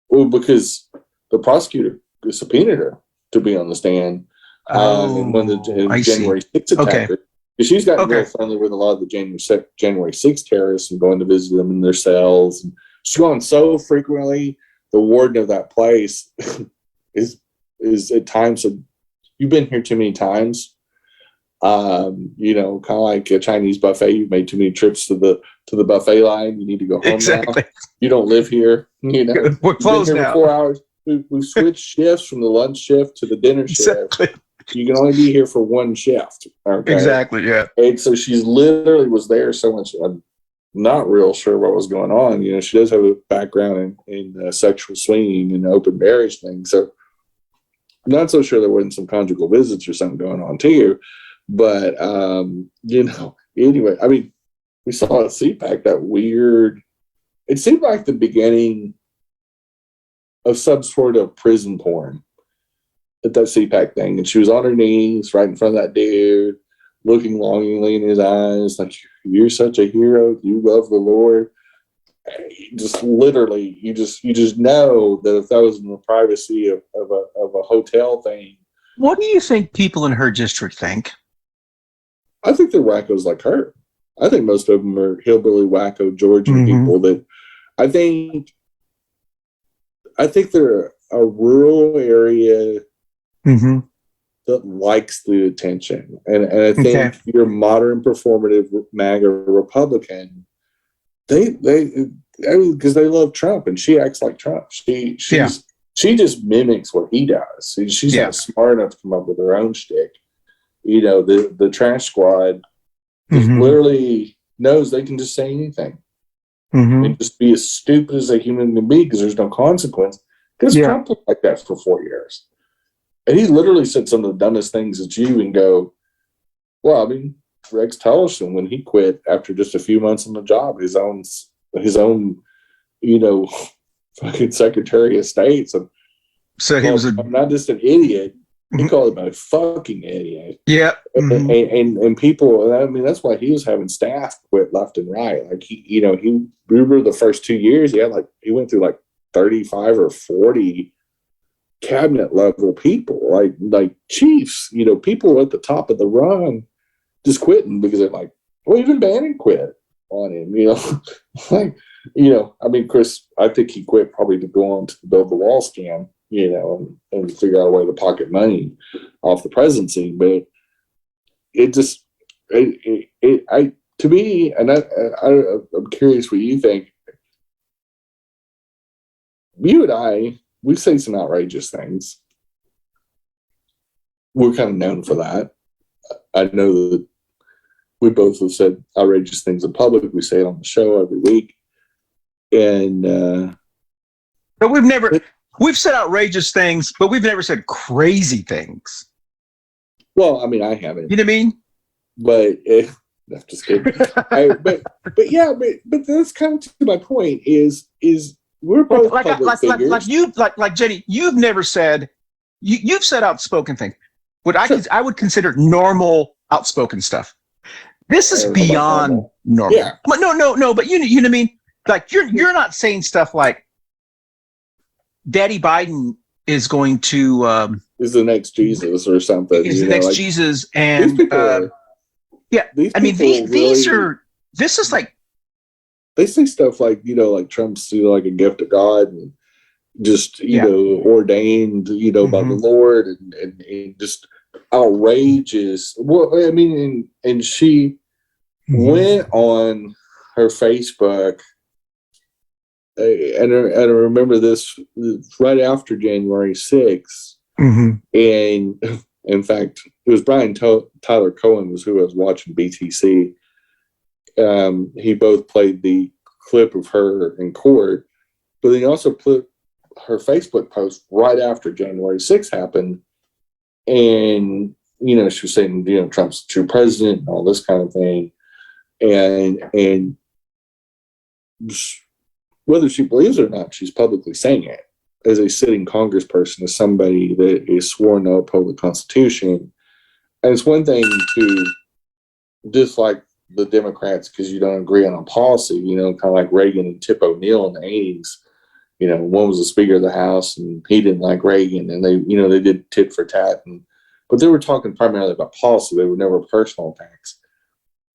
Well, because the prosecutor subpoenaed her to be on the stand. And when the January 6th attacker, she's gotten real friendly with a lot of the January 6th terrorists and going to visit them in their cells. And she's gone so frequently. The warden of that place is at times said, "You've been here too many times." Kind of like a Chinese buffet. You've made too many trips to the buffet line. You need to go home now. You don't live here. We're closed now. 4 hours. We've switched shifts from the lunch shift to the dinner shift. You can only be here for one shift. Okay? Exactly, yeah. And so she's literally was there so much. I'm not real sure what was going on. She does have a background in sexual swinging and open marriage things. So I'm not so sure there wasn't some conjugal visits or something going on too. But, anyway, I mean, we saw at CPAC that weird, it seemed like the beginning of some sort of prison porn. at that CPAC thing, and she was on her knees right in front of that dude, looking longingly in his eyes, like, "You're such a hero. You love the Lord." Just literally, you just know that if that was in the privacy of a hotel thing. What do you think people in her district think? I think they're wackos like her. I think most of them are hillbilly wacko Georgian people that I think they're a rural area that likes the attention. And I think if you're a modern performative MAGA Republican, because they love Trump and she acts like Trump. She just mimics what he does. She's not smart enough to come up with her own shtick. You know, the trash squad just literally knows they can just say anything and just be as stupid as a human can be because there's no consequence. Because Trump looked like that for 4 years. And he literally said some of the dumbest things at you and go, well, I mean, Rex Tillerson, when he quit after just a few months on the job, his own, you know, fucking Secretary of State. So he was I'm not just an idiot. He called him a fucking idiot. Yeah. And people, I mean, that's why he was having staff quit left and right. Like he remember the first 2 years, he went through like 35 or 40 cabinet level people, like chiefs, you know, people at the top of the run just quitting because they're like, well, even Bannon quit on him, you know. Like, you know, I mean, Chris, I think he quit probably to go on to build the wall scam, you know, and figure out a way to pocket money off the presidency. But it just, to me, and I'm curious what you think. You and I, we say some outrageous things. We're kind of known for that. I know that we both have said outrageous things in public. We say it on the show every week. And but we've said outrageous things, but we've never said crazy things. Well, I mean, I haven't. You know what I mean? But I'm just kidding. But that's kind of to my point is we're both like Jenny, you've never said you've said outspoken things. What I would consider normal outspoken stuff. This is beyond normal. Yeah. But no. But you know what I mean. Like you're not saying stuff like Daddy Biden is going to is the next Jesus or something. Is the next Jesus, and this is like. They say stuff like, you know, like Trump's, you know, like a gift of God and just, you know, ordained, you know, by the Lord and just outrageous. Well, I mean, and she went on her Facebook, and I remember this right after January 6th. And in fact, it was Brian Tyler Cohen was who I was watching BTC. He both played the clip of her in court, but he also put her Facebook post right after January 6th happened. And, you know, she was saying, you know, Trump's the true president and all this kind of thing. And whether she believes it or not, she's publicly saying it as a sitting congressperson, as somebody that is sworn to uphold the Constitution. And it's one thing to dislike the Democrats because you don't agree on a policy, you know, kind of like Reagan and Tip O'Neill in the 80s. You know, one was the Speaker of the House and he didn't like Reagan, and they did tit for tat, but they were talking primarily about policy. They were never personal attacks.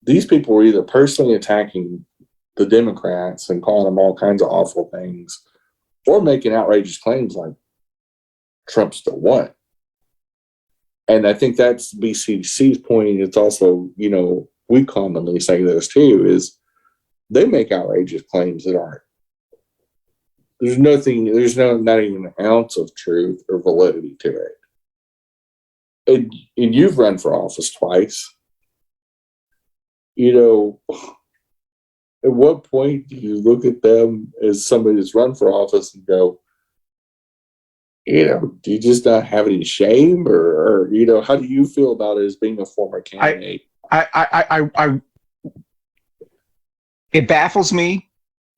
These people were either personally attacking the Democrats and calling them all kinds of awful things, or making outrageous claims like Trump still won. And I think that's BCC's point. It's also, you know, we commonly say this too, is they make outrageous claims that aren't. There's not even an ounce of truth or validity to it. And you've run for office twice. You know, at what point do you look at them as somebody that's run for office and go, you know, do you just not have any shame, or you know, how do you feel about it as being a former candidate? It baffles me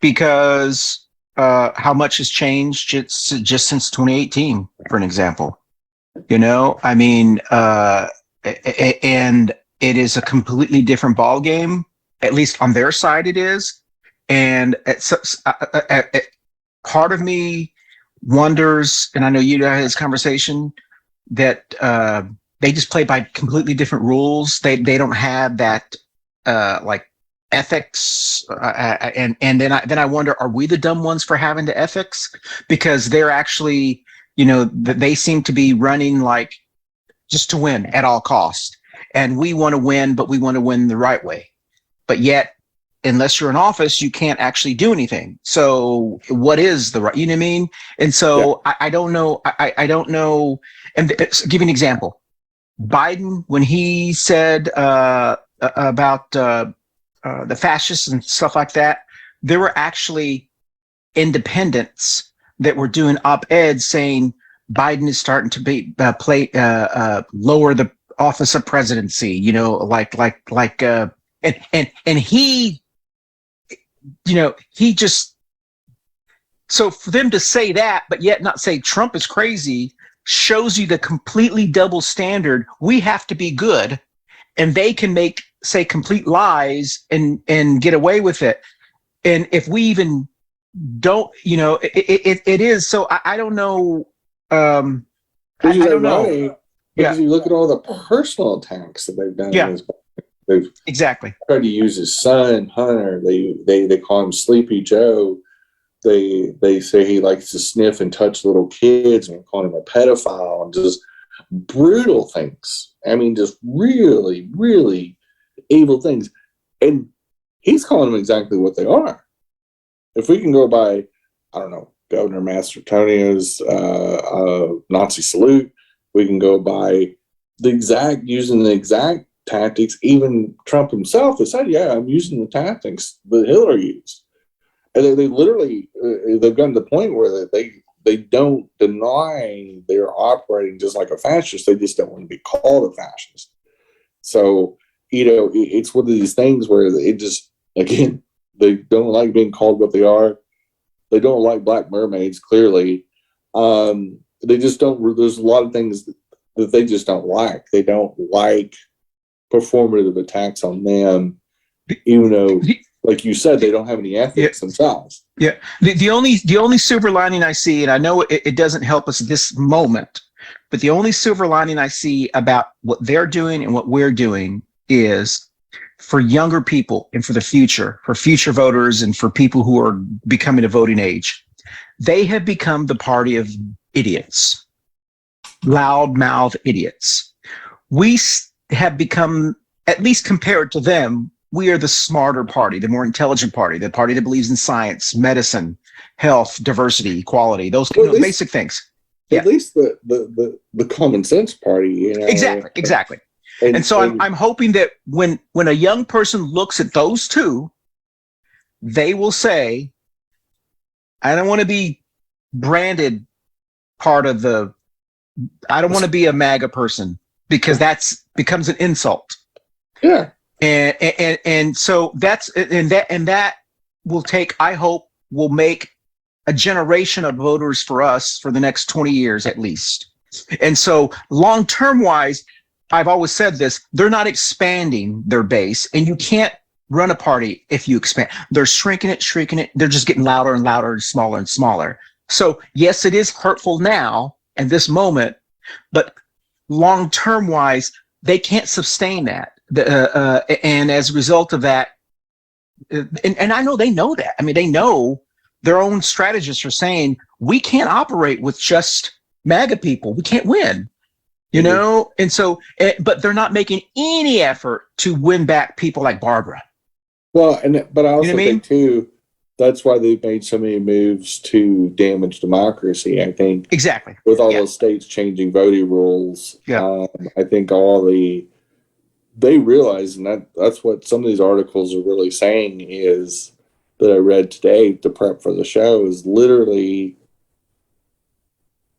because how much has changed just since 2018, for an example. I mean, and it is a completely different ball game. At least on their side, it is. And part of me wonders, and I know you had this conversation, that they just play by completely different rules. They don't have that like ethics, and then I wonder, are we the dumb ones for having the ethics? Because they're actually, they seem to be running like just to win at all costs, and we want to win, but we want to win the right way. But yet, unless you're in office, you can't actually do anything. So what is the right, you know what I mean? And so I don't know. I don't know. And give you an example. Biden, when he said about the fascists and stuff like that, there were actually independents that were doing op-eds saying Biden is starting to be lower the office of presidency, and he, he just, so for them to say that, but yet not say Trump is crazy, shows you the completely double standard. We have to be good, and they can say complete lies and get away with it. And if we even don't, it is. So I don't know. I don't know. Because you look at all the personal attacks that they've done. Yeah. They've exactly tried to use his son, Hunter. They call him Sleepy Joe. They say he likes to sniff and touch little kids, and calling him a pedophile, and just brutal things. I mean, just really, really evil things. And he's calling them exactly what they are. If we can go by, I don't know, Governor Mastritonio's Nazi salute, we can go by using the exact tactics. Even Trump himself has said, yeah, I'm using the tactics that Hillary used. And they literally, they've gotten to the point where they don't deny they're operating just like a fascist. They just don't want to be called a fascist. So, it's one of these things where it just, again, they don't like being called what they are. They don't like black mermaids, clearly. They just don't, there's a lot of things that they just don't like. They don't like performative attacks on them, even though, like you said, they don't have any ethics themselves. Yeah. The only silver lining I see, and I know it doesn't help us this moment, but the only silver lining I see about what they're doing and what we're doing is for younger people and for the future, for future voters and for people who are becoming a voting age. They have become the party of idiots, loudmouth idiots. We have become, at least compared to them, we are the smarter party, the more intelligent party, the party that believes in science, medicine, health, diversity, equality, those basic things. At least the common sense party, Exactly. And so I'm hoping that when a young person looks at those two, they will say, I don't want to be branded part of I don't want to be a MAGA person, because becomes an insult. Yeah. And so that will take, I hope, will make a generation of voters for us for the next 20 years at least. And so long-term wise, I've always said this, they're not expanding their base, and you can't run a party if you expand. They're shrinking it. They're just getting louder and louder and smaller. So yes, it is hurtful now in this moment, but long-term wise, they can't sustain that. And as a result of that, and I know they know that. I mean, they know, their own strategists are saying, we can't operate with just MAGA people. We can't win. And so, but they're not making any effort to win back people like Barbara. Well, but I also think too, that's why they've made so many moves to damage democracy. I think exactly with all those states changing voting rules. Yeah. I think they realize, and that's what some of these articles are really saying is that I read today to prep for the show is literally,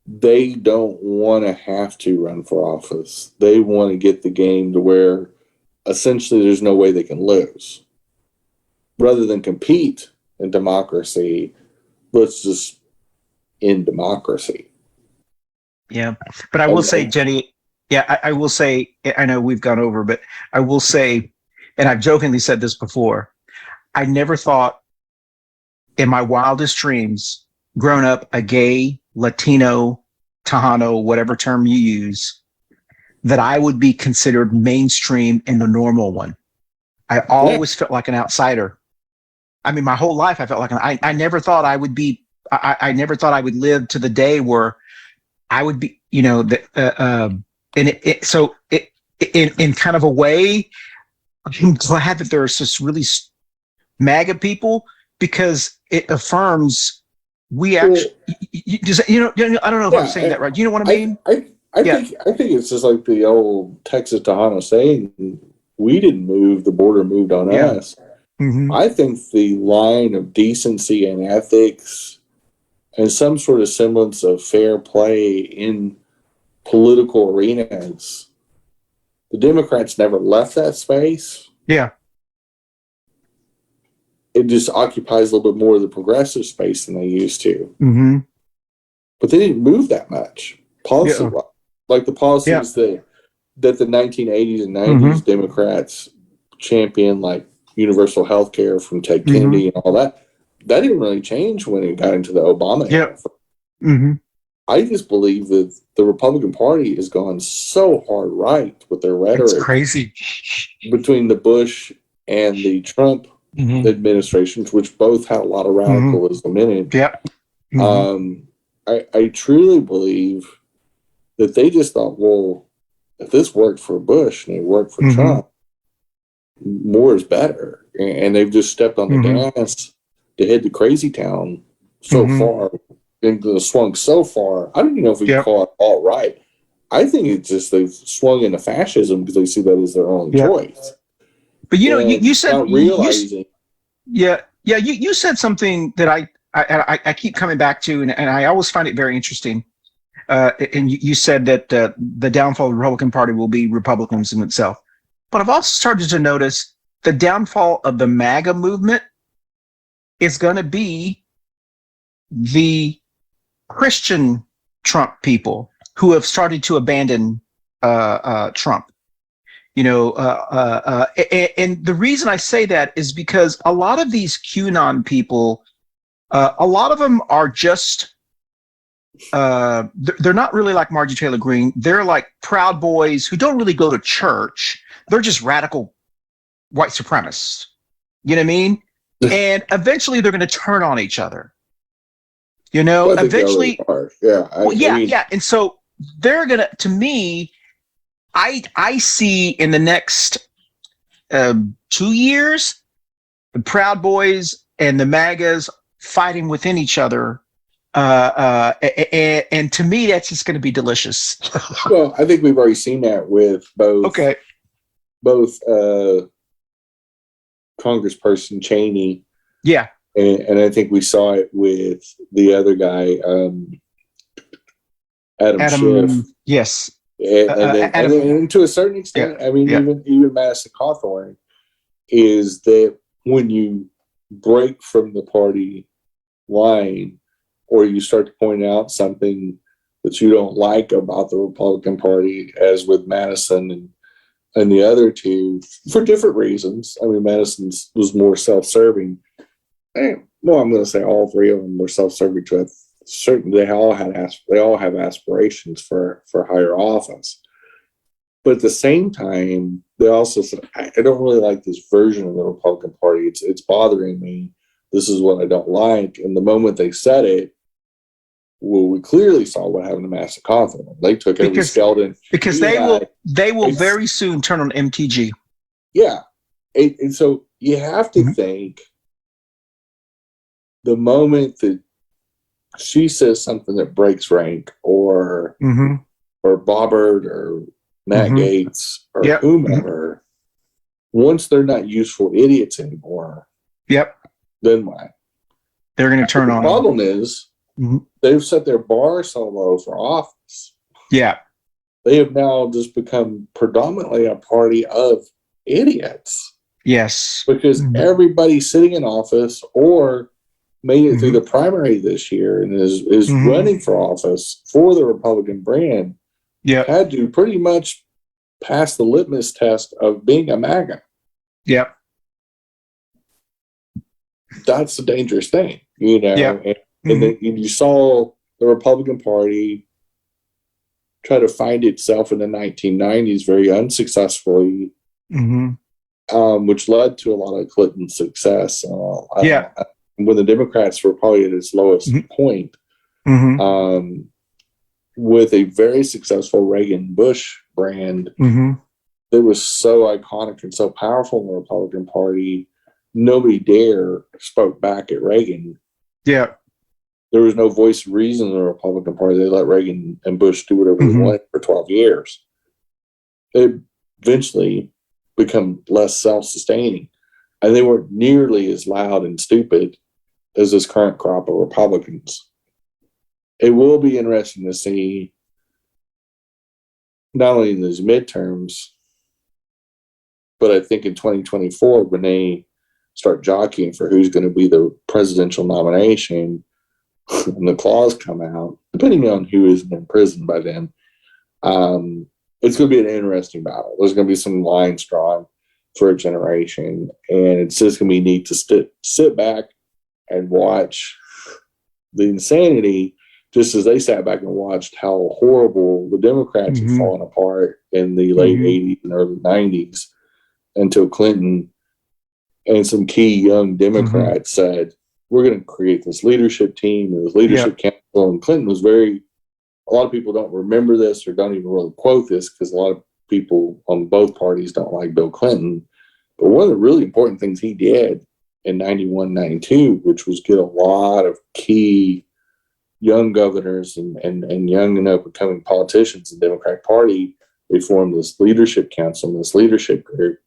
they don't want to have to run for office. They want to get the game to where essentially there's no way they can lose. Rather than compete in democracy, let's just end democracy. Yeah. But I will say, Jenny, I will say, I know we've gone over, but I will say, and I've jokingly said this before, I never thought in my wildest dreams, grown up a gay, Latino, Tejano, whatever term you use, that I would be considered mainstream in the normal one. I always felt like an outsider. I mean, my whole life I felt like I never thought I would be. I never thought I would live to the day where I would be. You know, in kind of a way, I'm glad that there's just really MAGA people, because it affirms we actually. I don't know if I'm saying that right. Do you know what I mean? I think it's just like the old Texas Tejano saying, "We didn't move; the border moved on us." Mm-hmm. I think the line of decency and ethics and some sort of semblance of fair play in political arenas, the Democrats never left that space. Yeah. It just occupies a little bit more of the progressive space than they used to. Mm-hmm. But they didn't move that much. Policy, like the policies that the 1980s and 90s Democrats championed, like universal health care from Ted Kennedy and all that didn't really change when it got into the Obama era. Mm-hmm. I just believe that the Republican Party has gone so hard right with their rhetoric. It's crazy. Between the Bush and the Trump administrations, which both had a lot of radicalism in it. Yep. I truly believe that they just thought, well, if this worked for Bush and it worked for Trump, more is better. And they've just stepped on the gas to head to crazy town so far, and swung so far. I don't even know if we can call it all right. I think it's just they've swung into fascism because they see that as their only choice. But you said realizing. You said something that I keep coming back to, and I always find it very interesting. And you said that the downfall of the Republican Party will be Republicanism itself. But I've also started to notice the downfall of the MAGA movement is going to be the Christian Trump people who have started to abandon Trump. And the reason I say that is because a lot of these QAnon people, a lot of them are just, they're not really like Marjorie Taylor Greene. They're like Proud Boys who don't really go to church. They're just radical white supremacists. You know what I mean? And eventually they're going to turn on each other. Eventually. And so they're going to, me, I see in the next 2 years, the Proud Boys and the MAGAs fighting within each other. And to me, that's just going to be delicious. Well, I think we've already seen that with both Congressperson Cheney. Yeah. And I think we saw it with the other guy, Adam Schiff. Yes. And to a certain extent, even Madison Cawthorn, is that when you break from the party line or you start to point out something that you don't like about the Republican Party, as with Madison and the other two, for different reasons. I mean, Madison's was more self-serving. Well, I'm going to say all three of them were self-serving to a certain. They all have aspirations for higher office, but at the same time, they also said, "I don't really like this version of the Republican Party. It's bothering me. This is what I don't like." And the moment they said it, well, we clearly saw what happened to Madison Cawthorn. They took every skeleton because they will very soon turn on MTG. Yeah, and so you have to think. The moment that she says something that breaks rank, or Bobbert or Matt Gaetz or whomever, once they're not useful idiots anymore, then what? They're going to turn on. The problem is they've set their bar so low for office. Yeah, they have now just become predominantly a party of idiots. Yes, because everybody sitting in office or made it through the primary this year and is running for office for the Republican brand, had to pretty much pass the litmus test of being a MAGA. Yep. That's a dangerous thing, you know. And then you saw the Republican Party try to find itself in the 1990s very unsuccessfully, which led to a lot of Clinton's success. When the Democrats were probably at its lowest point, with a very successful Reagan-Bush brand that was so iconic and so powerful in the Republican Party, nobody dare spoke back at Reagan. Yeah. There was no voice of reason in the Republican Party. They let Reagan and Bush do whatever they wanted for 12 years. They eventually become less self-sustaining. And they weren't nearly as loud and stupid as this current crop of Republicans. It will be interesting to see, not only in these midterms, but I think in 2024, when they start jockeying for who's going to be the presidential nomination, and the claws come out, depending on who isn't in prison by then, it's going to be an interesting battle. There's going to be some lines drawn for a generation, and it's just going to be neat to sit back and watch the insanity, just as they sat back and watched how horrible the Democrats had fallen apart in the late 80s and early 90s until Clinton and some key young Democrats said, we're going to create this leadership team and this leadership council. And Clinton was a lot of people don't remember this or don't even really quote this because a lot of people on both parties don't like Bill Clinton. But one of the really important things he did in 91, 92, which was get a lot of key young governors and young and up-and-coming politicians in the Democratic Party. They formed this leadership council, this leadership group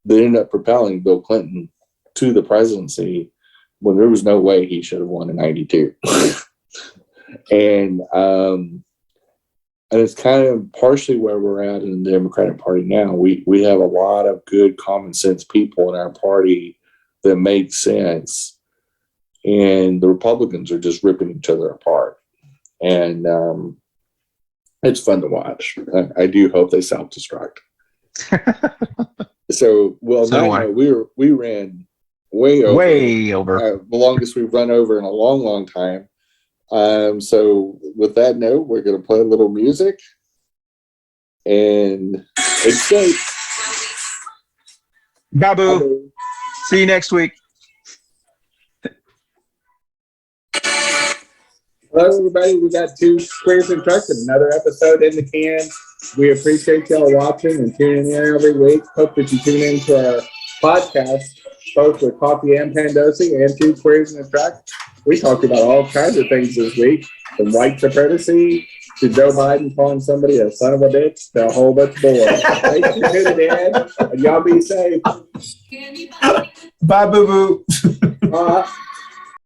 that ended up propelling Bill Clinton to the presidency when there was no way he should have won in 92. And it's kind of partially where we're at in the Democratic Party now. We have a lot of good common sense people in our party that make sense, and the Republicans are just ripping each other apart. And it's fun to watch. I do hope they self-destruct. So, we ran way over. The longest we've run over in a long, long time. So with that note, we're going to play a little music and escape. Babu. See you next week. Hello, everybody. We got Two Squares and Trucks and another episode in the can. We appreciate y'all watching and tuning in every week. Hope that you tune into our podcast, both with Coffee and Pandosi and Two Squares and a Truck. We talked about all kinds of things this week, from white supremacy to Joe Biden calling somebody a son of a bitch to a whole bunch of boys. Thanks for tuning in, and y'all be safe. Bye, boo-boo.